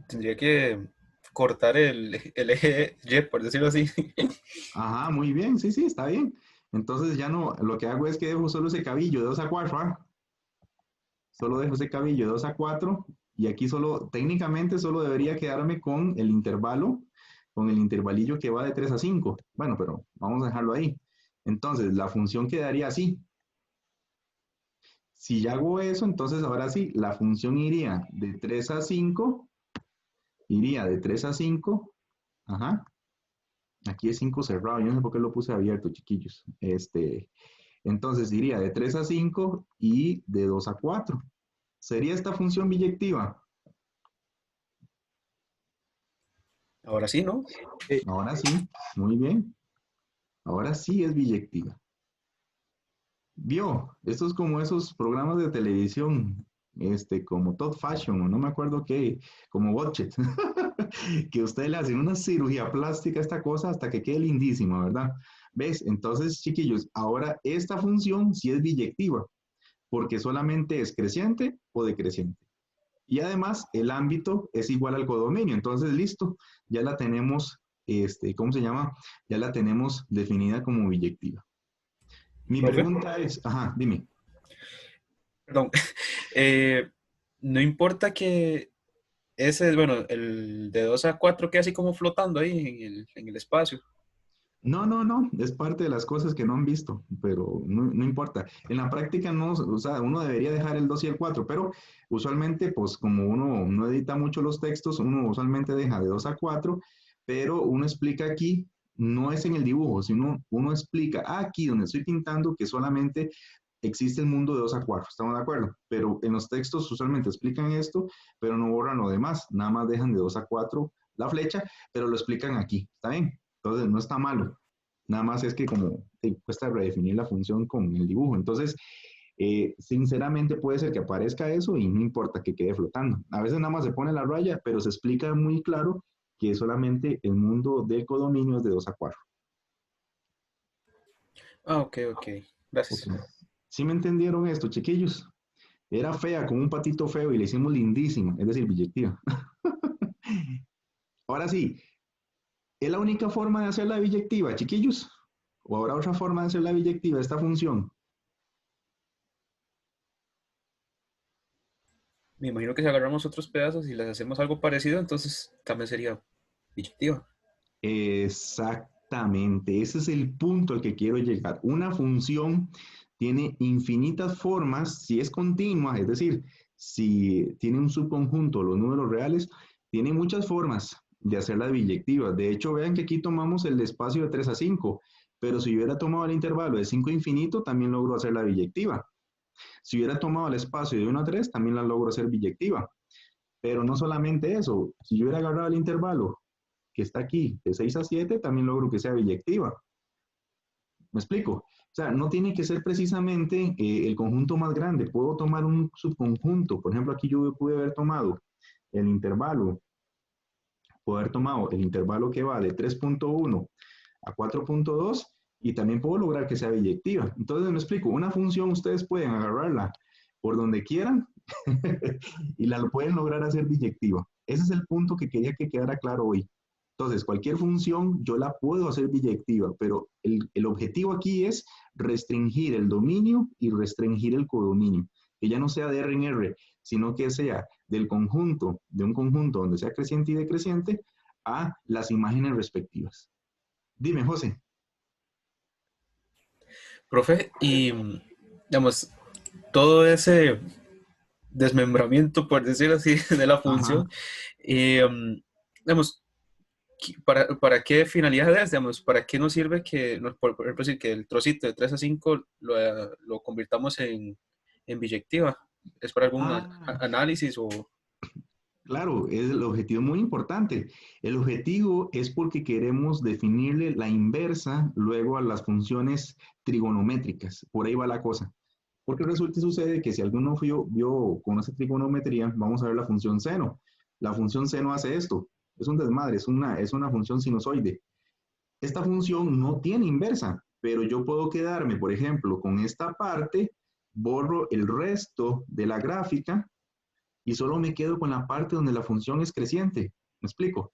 Tendría que cortar el eje Y, por decirlo así. Ajá, muy bien, sí, sí, está bien. Entonces ya no, lo que hago es que dejo solo ese cabillo de 2 a 4, ¿ah? Solo dejo ese cabillo de 2 a 4 y aquí solo, técnicamente solo debería quedarme con el intervalo, con el intervalillo que va de 3 a 5. Bueno, pero vamos a dejarlo ahí. Entonces, la función quedaría así. Si ya hago eso, entonces ahora sí, la función iría de 3 a 5, iría de 3 a 5, ajá. Aquí es 5 cerrado, yo no sé por qué lo puse abierto, chiquillos. Entonces iría de 3 a 5 y de 2 a 4. ¿Sería esta función biyectiva? Ahora sí, ¿no? Ahora sí, muy bien. Ahora sí es biyectiva. ¿Vio? Esto es como esos programas de televisión, como Todd Fashion, o no me acuerdo qué, como Watchet, que ustedes le hacen una cirugía plástica a esta cosa hasta que quede lindísima, ¿verdad? ¿Ves? Entonces, chiquillos, ahora esta función sí es biyectiva, porque solamente es creciente o decreciente. Y además, el ámbito es igual al codominio. Entonces, listo, ya la tenemos, ¿cómo se llama? Ya la tenemos definida como biyectiva. Mi Profe, pregunta es, ajá, dime. perdón. No importa que ese, bueno, el de 2 a 4 quede así como flotando ahí en el espacio. No, no, no, es parte de las cosas que no han visto, pero no, no importa. En la práctica no, o sea, uno debería dejar el 2 y el 4, pero usualmente, pues como uno no edita mucho los textos, uno usualmente deja de 2 a 4, pero uno explica aquí, no es en el dibujo, sino uno explica aquí donde estoy pintando que solamente existe el mundo de 2 a 4, ¿estamos de acuerdo? Pero en los textos usualmente explican esto, pero no borran lo demás, nada más dejan de 2 a 4 la flecha, pero lo explican aquí, ¿está bien? Entonces no está malo, nada más es que como cuesta redefinir la función con el dibujo, entonces sinceramente puede ser que aparezca eso y no importa que quede flotando. A veces nada más se pone la raya, pero se explica muy claro que solamente el mundo del codominio es de 2 a 4. Ah, ok, ok. Gracias. Okay. ¿Sí me entendieron esto, chiquillos? Era fea, como un patito feo, y le hicimos lindísima, es decir, biyectiva. Ahora sí, ¿es la única forma de hacer la biyectiva, chiquillos? ¿O habrá otra forma de hacer la biyectiva, esta función? Me imagino que si agarramos otros pedazos y les hacemos algo parecido, entonces también sería biyectiva. Exactamente, ese es el punto al que quiero llegar. Una función tiene infinitas formas si es continua, es decir, si tiene un subconjunto, los números reales, tiene muchas formas de hacerla biyectiva. De hecho, vean que aquí tomamos el espacio de 3 a 5, pero si hubiera tomado el intervalo de 5 a infinito, también logro hacer la biyectiva. Si hubiera tomado el espacio de 1 a 3, también la logro hacer biyectiva. Pero no solamente eso, si yo hubiera agarrado el intervalo que está aquí, de 6 a 7, también logro que sea biyectiva. ¿Me explico? O sea, no tiene que ser precisamente el conjunto más grande. Puedo tomar un subconjunto. Por ejemplo, aquí yo pude haber tomado el intervalo, puedo haber tomado el intervalo que va de 3.1 a 4.2 y también puedo lograr que sea biyectiva. Entonces, me explico, una función ustedes pueden agarrarla por donde quieran y la pueden lograr hacer biyectiva. Ese es el punto que quería que quedara claro hoy. Entonces, cualquier función yo la puedo hacer biyectiva, pero el objetivo aquí es restringir el dominio y restringir el codominio. Que ya no sea de R en R, sino que sea del conjunto, de un conjunto donde sea creciente y decreciente, a las imágenes respectivas. Dime, José. Profe, y digamos, todo ese desmembramiento, por decirlo así, de la función, Ajá. digamos, ¿Para qué finalidades, digamos? ¿Para qué nos sirve que, por ejemplo, decir que el trocito de 3 a 5 lo convirtamos en biyectiva? ¿Es para algún Ah, análisis o...? claro, el objetivo es muy importante. El objetivo es porque queremos definirle la inversa luego a las funciones trigonométricas. Por ahí va la cosa. Porque resulta y sucede que si alguno conoce trigonometría, vamos a ver la función seno. La función seno hace esto. Es un desmadre, es una función sinusoide. Esta función no tiene inversa, pero yo puedo quedarme, por ejemplo, con esta parte, borro el resto de la gráfica y solo me quedo con la parte donde la función es creciente. ¿Me explico?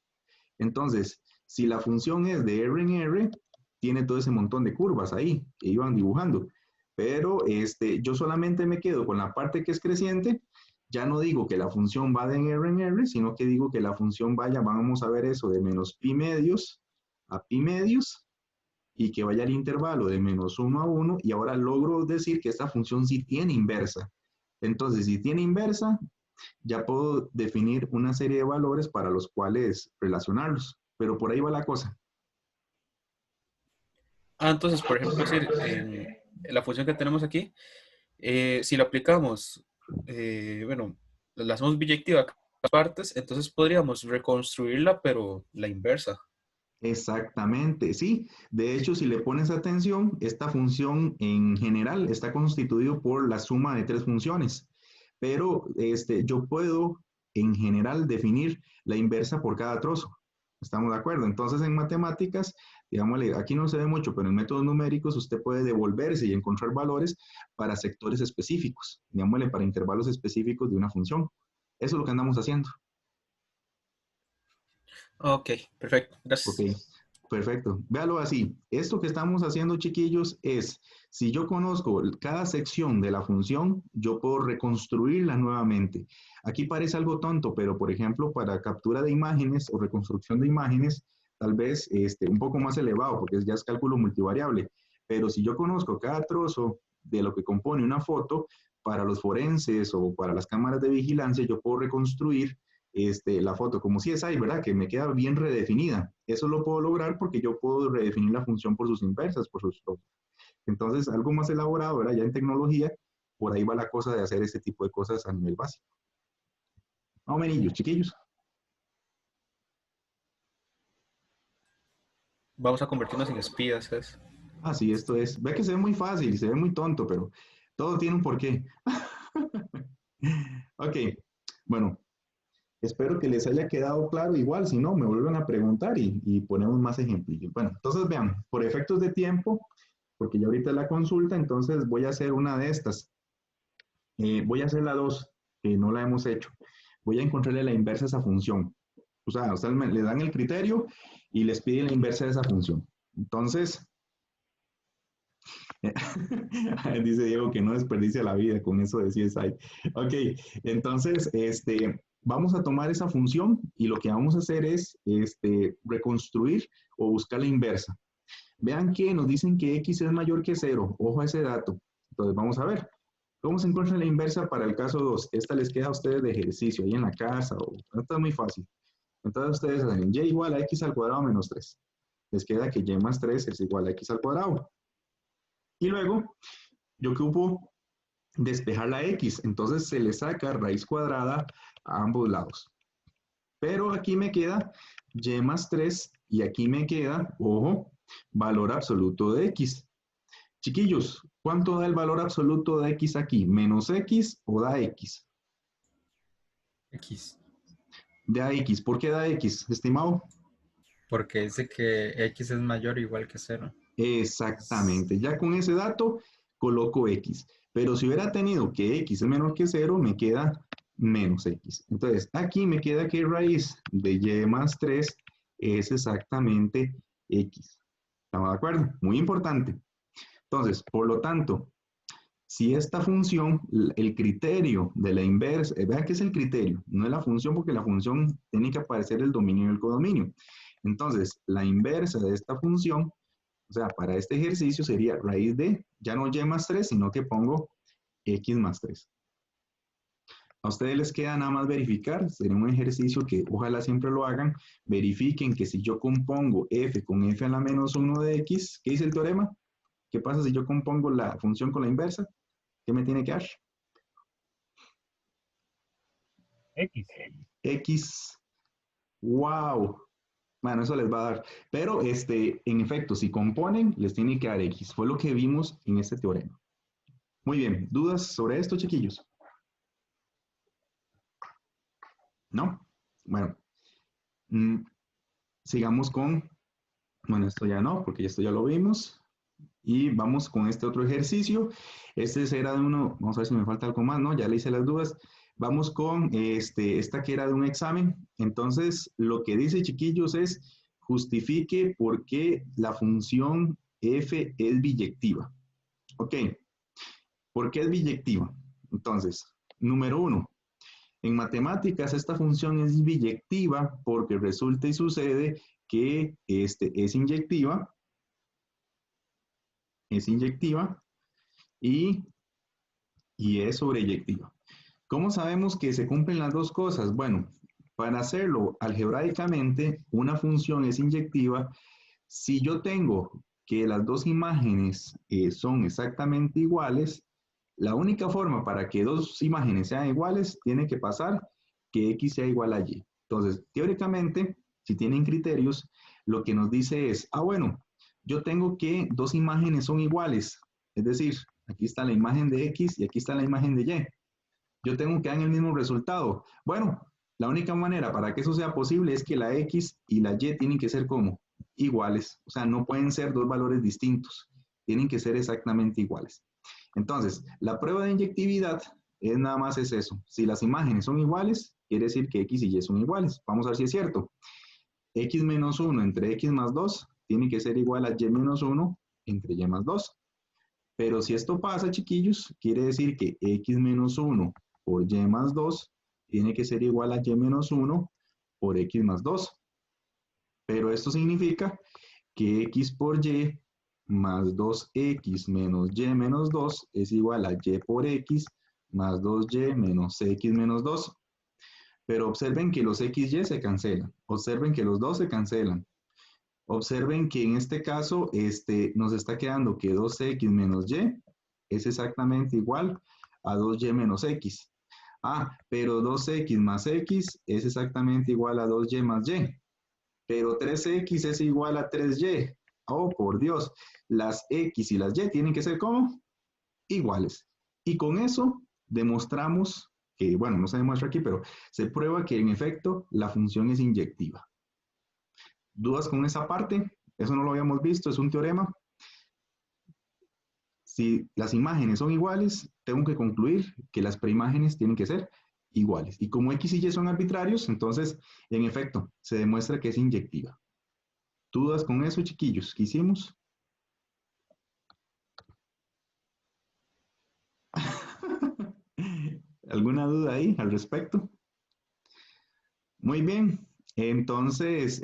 Entonces, si la función es de R en R, tiene todo ese montón de curvas ahí que iban dibujando. Pero yo solamente me quedo con la parte que es creciente. Ya no digo que la función va de R en R, sino que digo que la función vaya, vamos a ver eso, de menos pi medios a pi medios, y que vaya al intervalo de menos 1 a 1, y ahora logro decir que esta función sí tiene inversa. Entonces, si tiene inversa, ya puedo definir una serie de valores para los cuales relacionarlos. Pero por ahí va la cosa. Entonces, por ejemplo, decir, en la función que tenemos aquí, si la aplicamos, bueno, la hacemos biyectiva a cada partes, entonces podríamos reconstruirla, pero la inversa. Exactamente, sí. De hecho, si le pones atención, esta función en general está constituido por la suma de tres funciones. Pero yo puedo en general definir la inversa por cada trozo. ¿Estamos de acuerdo? Entonces, en matemáticas, digámosle, aquí no se ve mucho, pero en métodos numéricos usted puede devolverse y encontrar valores para sectores específicos, digámosle, para intervalos específicos de una función. Eso es lo que andamos haciendo. Ok, perfecto. Ok, Gracias. perfecto. Véalo así. Esto que estamos haciendo, chiquillos, es, si yo conozco cada sección de la función, yo puedo reconstruirla nuevamente. Aquí parece algo tonto, pero por ejemplo, para captura de imágenes o reconstrucción de imágenes, tal vez un poco más elevado, porque ya es cálculo multivariable. Pero si yo conozco cada trozo de lo que compone una foto, para los forenses o para las cámaras de vigilancia, yo puedo reconstruir la foto, como si es ahí, ¿verdad? Que me queda bien redefinida. Eso lo puedo lograr porque yo puedo redefinir la función por sus inversas, por sus... Entonces, algo más elaborado, ¿verdad? Ya en tecnología, por ahí va la cosa de hacer este tipo de cosas a nivel básico. Más o menos, chiquillos. Vamos a convertirnos en espías, ¿es? Sí, esto es. Ve que se ve muy fácil y se ve muy tonto, pero todo tiene un porqué. Ok, bueno, espero que les haya quedado claro. Igual, si no, me vuelven a preguntar y ponemos más ejemplillos. Bueno, entonces vean, por efectos de tiempo, porque ya ahorita es la consulta, entonces voy a hacer una de estas. Voy a hacer la 2, que no la hemos hecho. Voy a encontrarle la inversa a esa función. O sea, ustedes le dan el criterio y les piden la inversa de esa función. Entonces, dice Diego que no desperdicia la vida con eso de CSI. Ok, entonces, vamos a tomar esa función y lo que vamos a hacer es reconstruir o buscar la inversa. Vean que nos dicen que x es mayor que 0. Ojo a ese dato. Entonces, vamos a ver. ¿Cómo se encuentra la inversa para el caso 2? Esta les queda a ustedes de ejercicio ahí en la casa. Esta es muy fácil. Entonces, ustedes hacen y igual a x al cuadrado menos 3. Les queda que y más 3 es igual a x al cuadrado. Y luego, yo ocupo despejar la x. Entonces, se le saca raíz cuadrada a ambos lados. Pero aquí me queda y más 3 y aquí me queda, ojo, valor absoluto de x. Chiquillos, ¿cuánto da el valor absoluto de x aquí? ¿Menos x o da x? X. Da x. ¿Por qué da x, estimado? Porque dice que x es mayor o igual que 0. Exactamente. Ya con ese dato coloco x. Pero si hubiera tenido que x es menor que 0, me queda menos x. Entonces, aquí me queda que raíz de y más 3 es exactamente x. ¿Estamos de acuerdo? Muy importante. Entonces, por lo tanto, si esta función, el criterio de la inversa, vean que es el criterio, no es la función, porque la función tiene que aparecer el dominio y el codominio. Entonces, la inversa de esta función, o sea, para este ejercicio sería raíz de, ya no y más 3, sino que pongo x más 3. A ustedes les queda nada más verificar, sería un ejercicio que ojalá siempre lo hagan, verifiquen que si yo compongo f con f a la menos 1 de x, ¿qué dice el teorema? ¿Qué pasa si yo compongo la función con la inversa? ¿Qué me tiene que dar? X. X. ¡Wow! Bueno, eso les va a dar. Pero, en efecto, si componen, les tiene que dar X. Fue lo que vimos en este teorema. Muy bien. ¿Dudas sobre esto, chiquillos? ¿No? Bueno. Sigamos con... Bueno, esto ya no, porque esto ya lo vimos. Y vamos con este otro ejercicio. Este será de uno... Vamos a ver si me falta algo más, ¿no? Ya le hice las dudas. Vamos con esta que era de un examen. Entonces, lo que dice, chiquillos, es justifique por qué la función f es biyectiva. Ok. ¿Por qué es biyectiva? Entonces, número 1. En matemáticas, esta función es biyectiva porque resulta y sucede que es inyectiva. Es inyectiva y es sobreyectiva. ¿Cómo sabemos que se cumplen las dos cosas? Bueno, para hacerlo algebraicamente, una función es inyectiva si yo tengo que las dos imágenes son exactamente iguales. La única forma para que dos imágenes sean iguales tiene que pasar que x sea igual a y. Entonces, teóricamente, si tienen criterios, lo que nos dice es, bueno, yo tengo que dos imágenes son iguales. Es decir, aquí está la imagen de x y aquí está la imagen de y. Yo tengo que dar el mismo resultado. Bueno, la única manera para que eso sea posible es que la x y la y tienen que ser como iguales. O sea, no pueden ser dos valores distintos. Tienen que ser exactamente iguales. Entonces, la prueba de inyectividad es nada más es eso. Si las imágenes son iguales, quiere decir que x y y son iguales. Vamos a ver si es cierto. X menos 1 entre x más 2 tiene que ser igual a y menos 1 entre y más 2. Pero si esto pasa, chiquillos, quiere decir que x menos 1 por y más 2 tiene que ser igual a y menos 1 por x más 2. Pero esto significa que x por y más 2x menos y menos 2 es igual a y por x más 2y menos x menos 2. Pero observen que los xy se cancelan. Observen que los 2 se cancelan. Observen que en este caso nos está quedando que 2x menos y es exactamente igual a 2y menos x. Pero 2x más x es exactamente igual a 2y más y. Pero 3x es igual a 3y. Oh, por Dios. Las x y las y tienen que ser ¿cómo? Iguales. Y con eso demostramos que, bueno, no se demuestra aquí, pero se prueba que en efecto la función es inyectiva. ¿Dudas con esa parte? Eso no lo habíamos visto, es un teorema. Si las imágenes son iguales, tengo que concluir que las preimágenes tienen que ser iguales. Y como x y y son arbitrarios, entonces, en efecto, se demuestra que es inyectiva. ¿Dudas con eso, chiquillos? ¿Qué hicimos? ¿Alguna duda ahí al respecto? Muy bien. Entonces,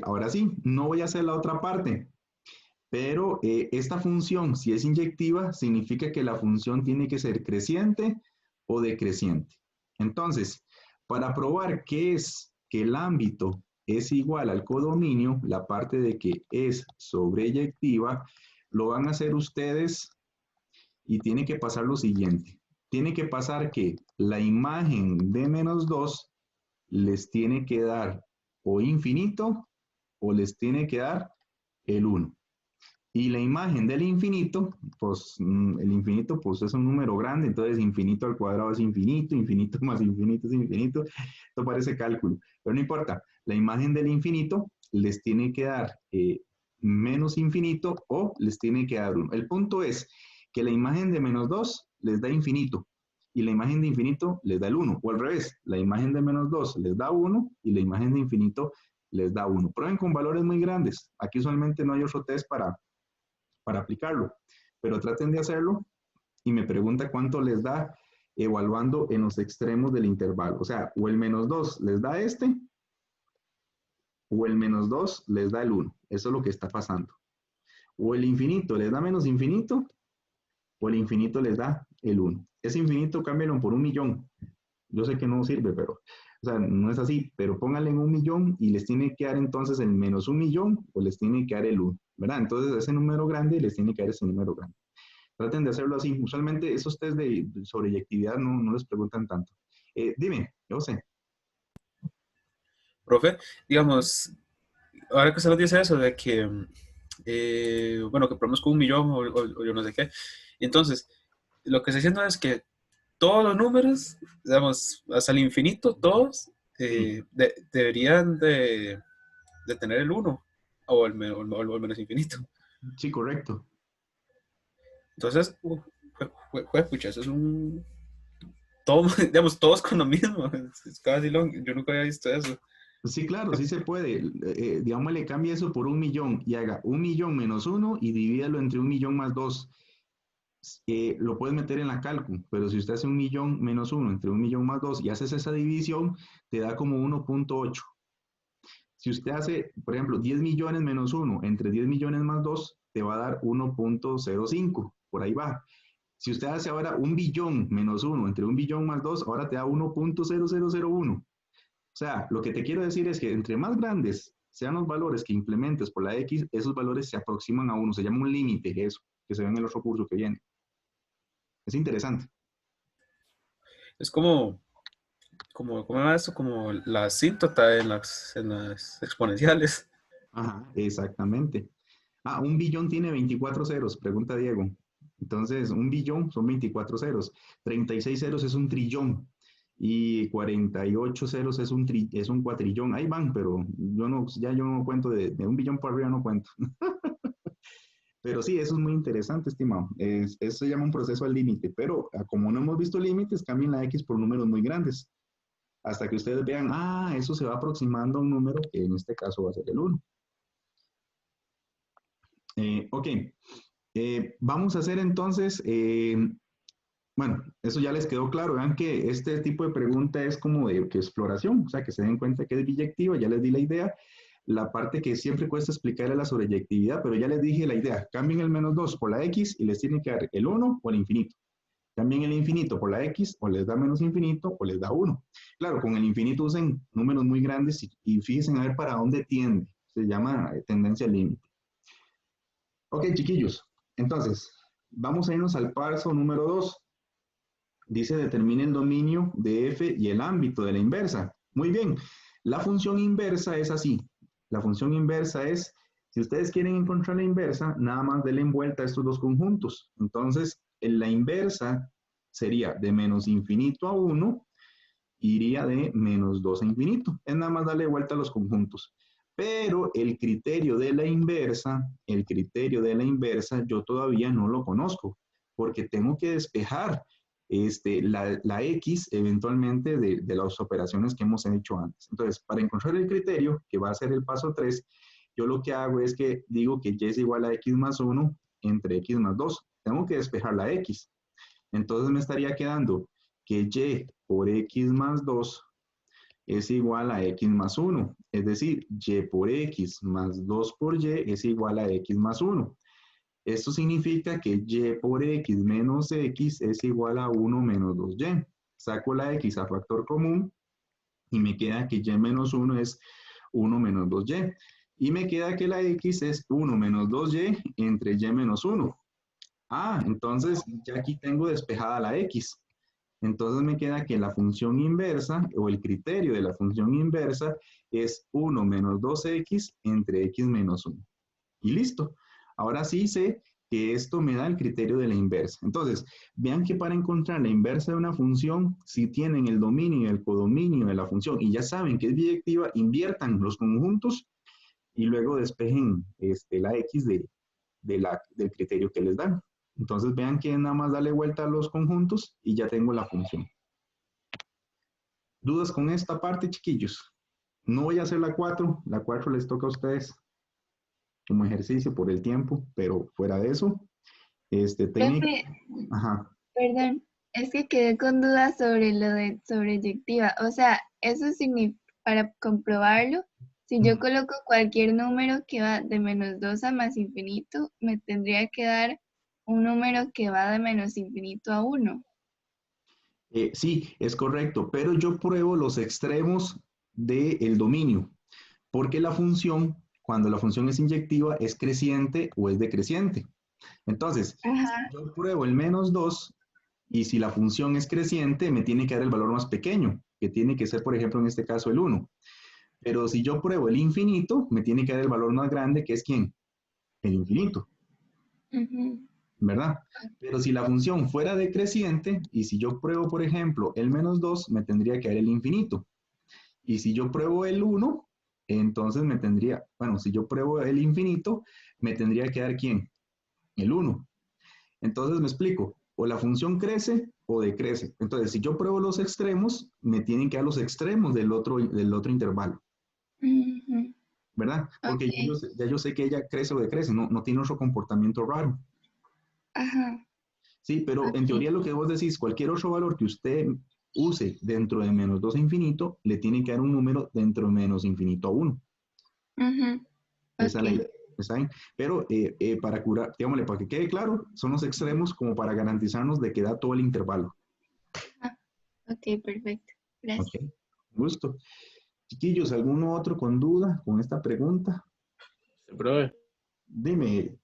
ahora sí, no voy a hacer la otra parte. Pero esta función, si es inyectiva, significa que la función tiene que ser creciente o decreciente. Entonces, para probar que el ámbito es igual al codominio, la parte de que es sobreyectiva, lo van a hacer ustedes y tiene que pasar lo siguiente. Tiene que pasar que la imagen de menos 2 les tiene que dar o infinito o les tiene que dar el 1. Y la imagen del infinito, pues el infinito pues es un número grande, entonces infinito al cuadrado es infinito, infinito más infinito es infinito. Esto parece cálculo, pero no importa. La imagen del infinito les tiene que dar menos infinito o les tiene que dar 1. El punto es que la imagen de menos 2 les da infinito y la imagen de infinito les da el 1. O al revés, la imagen de menos 2 les da 1 y la imagen de infinito les da 1. Prueben con valores muy grandes. Aquí usualmente no hay otro test para aplicarlo, pero traten de hacerlo y me pregunta cuánto les da evaluando en los extremos del intervalo. O sea, o el menos 2 les da o el menos 2 les da el 1. Eso es lo que está pasando. O el infinito les da menos infinito, o el infinito les da el 1. Ese infinito cámbialo por 1.000.000. Yo sé que no sirve, pero, o sea, no es así, pero pónganle en 1.000.000 y les tiene que dar entonces el menos 1.000.000 o les tiene que dar el 1, ¿verdad? Entonces ese número grande les tiene que dar ese número grande. Traten de hacerlo así. Usualmente esos test de sobreyectividad no les preguntan tanto. Dime, yo sé. Profe, digamos, ahora que usted nos dice eso de que, bueno, que probamos con 1.000.000 o yo no sé qué, entonces, lo que está diciendo es que todos los números, digamos, hasta el infinito, todos deberían de tener el 1 o el menos infinito. Sí, correcto. Entonces, pucha, eso es un... Todo, digamos, todos con lo mismo. Es casi yo nunca había visto eso. Sí, claro, sí se puede. Digamos, le cambie eso por 1.000.000 y haga 1.000.000 menos 1 y divídalo entre 1.000.000 más 2. Lo puedes meter en la cálculo, pero si usted hace 1.000.000 menos 1 entre 1.000.000 más 2 y haces esa división, te da como 1.8. Si usted hace, por ejemplo, 10 millones menos 1 entre 10 millones más 2, te va a dar 1.05. Por ahí va. Si usted hace ahora 1.000.000.000 menos 1 entre 1.000.000.000 más 2, ahora te da 1.0001. O sea, lo que te quiero decir es que entre más grandes sean los valores que implementes por la X, esos valores se aproximan a 1. Se llama un límite, eso, que se ve en el otro curso que viene. Es interesante. Es como ¿cómo va eso? Como la asíntota en las exponenciales. Ajá, exactamente. 1.000.000.000 tiene 24 ceros, pregunta Diego. Entonces, 1.000.000.000 son 24 ceros. 36 ceros es un trillón. Y 48 ceros es un cuatrillón. Ahí van, pero yo no cuento de 1.000.000.000 por arriba, no cuento. Pero sí, eso es muy interesante, estimado. Eso se llama un proceso al límite, pero como no hemos visto límites, cambien la X por números muy grandes. Hasta que ustedes vean, eso se va aproximando a un número que en este caso va a ser el 1. Ok. Vamos a hacer entonces, bueno, eso ya les quedó claro. Vean que este tipo de pregunta es como de exploración, o sea, que se den cuenta que es biyectiva, ya les di la idea. La parte que siempre cuesta explicar es la sobreyectividad, pero ya les dije la idea. Cambien el menos 2 por la X y les tiene que dar el 1 o el infinito. Cambien el infinito por la X o les da menos infinito o les da 1. Claro, con el infinito usen números muy grandes y fíjense a ver para dónde tiende. Se llama tendencia al límite. Ok, chiquillos. Entonces, vamos a irnos al paso número 2. Dice, determine el dominio de f y el ámbito de la inversa. Muy bien. La función inversa es así. La función inversa es, si ustedes quieren encontrar la inversa, nada más denle vuelta a estos dos conjuntos. Entonces, la inversa sería de menos infinito a 1, iría de menos 2 a infinito. Es nada más darle vuelta a los conjuntos. Pero el criterio de la inversa, yo todavía no lo conozco, porque tengo que despejar la X eventualmente de las operaciones que hemos hecho antes. Entonces, para encontrar el criterio, que va a ser el paso 3, yo lo que hago es que digo que Y es igual a X más 1 entre X más 2. Tengo que despejar la X. Entonces me estaría quedando que Y por X más 2 es igual a X más 1. Es decir, Y por X más 2 por Y es igual a X más 1. Esto significa que Y por X menos X es igual a 1 menos 2Y. Saco la X a factor común y me queda que Y menos 1 es 1 menos 2Y. Y me queda que la X es 1 menos 2Y entre Y menos 1. Entonces ya aquí tengo despejada la X. Entonces me queda que la función inversa o el criterio de la función inversa es 1 menos 2x entre x menos 1. Y listo. Ahora sí sé que esto me da el criterio de la inversa. Entonces, vean que para encontrar la inversa de una función, si tienen el dominio y el codominio de la función y ya saben que es biyectiva, inviertan los conjuntos y luego despejen la x del criterio que les dan. Entonces vean que nada más darle vuelta a los conjuntos y ya tengo la función. ¿Dudas con esta parte, chiquillos? No voy a hacer la 4 les toca a ustedes como ejercicio por el tiempo, pero fuera de eso, Profe, Ajá. perdón, es que quedé con dudas sobre lo de sobreyectiva. O sea, eso significa, para comprobarlo, si yo coloco cualquier número que va de menos 2 a más infinito, me tendría que dar un número que va de menos infinito a 1. Sí, es correcto, pero yo pruebo los extremos del dominio, porque la función, cuando la función es inyectiva, es creciente o es decreciente. Entonces, Ajá. yo pruebo el -2 y si la función es creciente, me tiene que dar el valor más pequeño, que tiene que ser, por ejemplo, en este caso el 1. Pero si yo pruebo el infinito, me tiene que dar el valor más grande, que es ¿quién? El infinito, Ujú. ¿verdad? Pero si la función fuera decreciente, y si yo pruebo, por ejemplo, el -2, me tendría que dar el infinito. Y si yo pruebo el 1, entonces me tendría, bueno, si yo pruebo el infinito, me tendría que dar ¿quién? El 1. Entonces me explico, o la función crece o decrece. Entonces, si yo pruebo los extremos, me tienen que dar los extremos del otro intervalo, Ujú. ¿verdad? Porque Ok. ya yo sé que ella crece o decrece, no tiene otro comportamiento raro. Ajá. Sí, pero en Ok. teoría lo que vos decís, cualquier otro valor que usted use dentro de -2 a infinito, le tiene que dar un número dentro de menos infinito a 1. Ujú. Esa es la Ok. idea. ¿Está bien? Pero para curar, digámosle, para que quede claro, son los extremos como para garantizarnos de que da todo el intervalo. Ah, ok, perfecto. Ok, Gracias. gusto. Chiquillos, ¿alguno otro con duda con esta pregunta? Profe, Dime.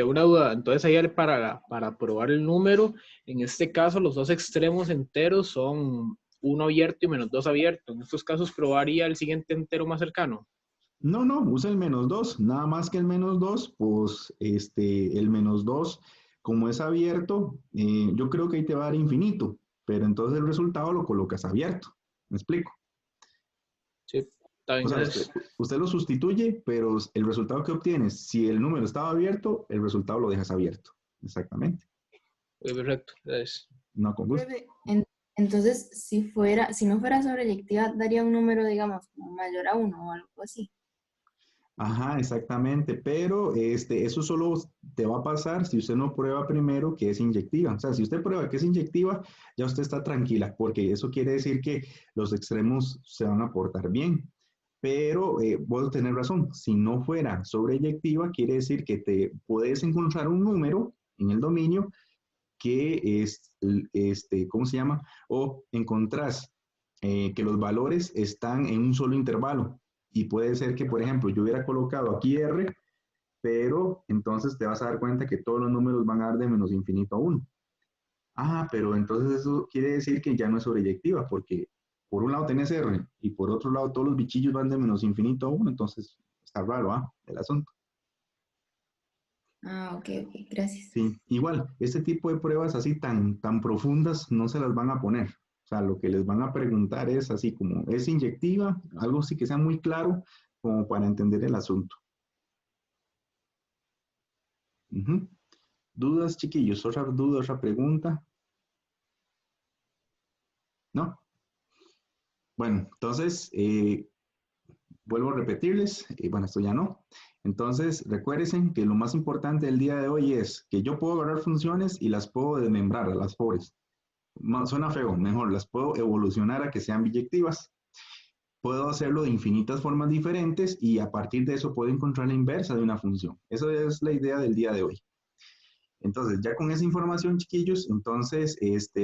una duda. Entonces, ahí para probar el número, en este caso, los dos extremos enteros son 1 abierto y -2 abierto. En estos casos, probaría el siguiente entero más cercano. No, usa el -2. Nada más que el -2, pues el -2, como es abierto, yo creo que ahí te va a dar infinito, pero entonces el resultado lo colocas abierto. ¿Me explico? Sí, está O bien, sea, gracias. usted lo sustituye, pero el resultado que obtienes, si el número estaba abierto, el resultado lo dejas abierto. Exactamente. Ok, perfecto, gracias. No, con gusto. Profe, entonces, si no fuera sobreyectiva, daría un número, digamos, como mayor a 1 o algo así. Ajá, exactamente, pero eso solo te va a pasar si usted no prueba primero que es inyectiva. O sea, si usted prueba que es inyectiva, ya usted está tranquila, porque eso quiere decir que los extremos se van a portar bien. Pero vos tenés razón, si no fuera sobreyectiva, quiere decir que te puedes encontrar un número en el dominio que es, ¿cómo se llama? O encontrás que los valores están en un solo intervalo. Y puede ser que, por ejemplo, yo hubiera colocado aquí R, pero entonces te vas a dar cuenta que todos los números van a dar de menos infinito a 1. Ah, pero entonces eso quiere decir que ya no es sobreyectiva, porque por un lado tenés R y por otro lado todos los bichillos van de menos infinito a 1, entonces está raro, el asunto. Ah, ok, gracias. Sí, igual, este tipo de pruebas así tan profundas no se las van a poner. O sea, lo que les van a preguntar es así como, ¿es inyectiva? Algo así que sea muy claro como para entender el asunto. Ujú. ¿Dudas, chiquillos? ¿Otra duda, otra pregunta? ¿No? Bueno, entonces, vuelvo a repetirles, bueno, esto ya no. Entonces, recuerden que lo más importante del día de hoy es que yo puedo agarrar funciones y las puedo desmembrar a las pobres. Suena feo, mejor, las puedo evolucionar a que sean biyectivas. Puedo hacerlo de infinitas formas diferentes y a partir de eso puedo encontrar la inversa de una función. Esa es la idea del día de hoy. Entonces, ya con esa información, chiquillos, entonces,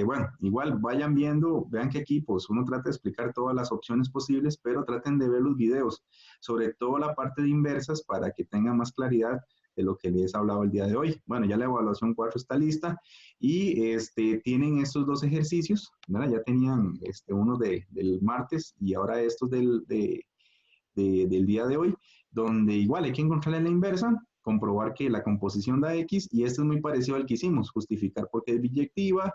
bueno, igual vayan viendo, vean que aquí, pues, uno trata de explicar todas las opciones posibles, pero traten de ver los videos, sobre todo la parte de inversas, para que tengan más claridad de lo que les he hablado el día de hoy. Bueno, ya la evaluación 4 está lista y tienen estos dos ejercicios, ¿verdad? Ya tenían uno del martes y ahora estos del día de hoy, donde igual hay que encontrarle la inversa, comprobar que la composición da X, y esto es muy parecido al que hicimos, justificar por qué es biyectiva,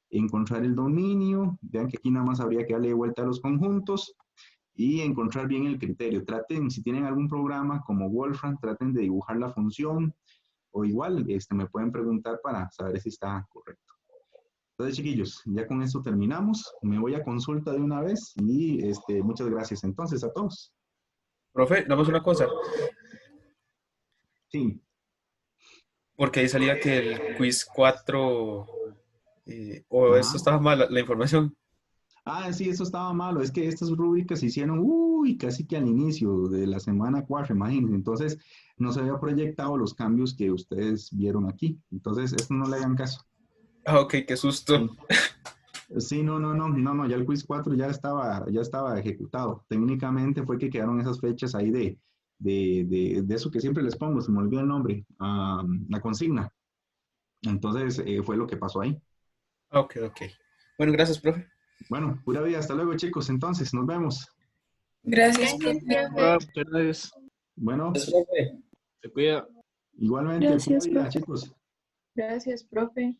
encontrar el dominio, vean que aquí nada más habría que darle vuelta a los conjuntos, y encontrar bien el criterio. Traten, si tienen algún programa como Wolfram, traten de dibujar la función, o igual me pueden preguntar para saber si está correcto. Entonces, chiquillos, ya con eso terminamos. Me voy a consulta de una vez y muchas gracias entonces a todos. Profe, damos una cosa, Sí. porque ahí salía que el quiz 4, o esto Ajá. estaba mal, la información. Ah, sí, eso estaba malo. Es que estas rúbricas se hicieron, uy, casi que al inicio de la semana 4, imagínense. Entonces, no se había proyectado los cambios que ustedes vieron aquí. Entonces, esto no le hagan caso. Ah, ok, qué susto. Sí, no, ya el quiz 4 ya estaba ejecutado. Técnicamente fue que quedaron esas fechas ahí de eso que siempre les pongo, se me olvidó el nombre, la consigna. Entonces, fue lo que pasó ahí. Ok. Bueno, gracias, profe. Bueno, pura vida, hasta luego, chicos. Entonces, nos vemos. Gracias, Gracias, profe. profe. Muchas gracias. Bueno, Se cuida. igualmente, pura Gracias, vida, profe. chicos. Gracias, profe.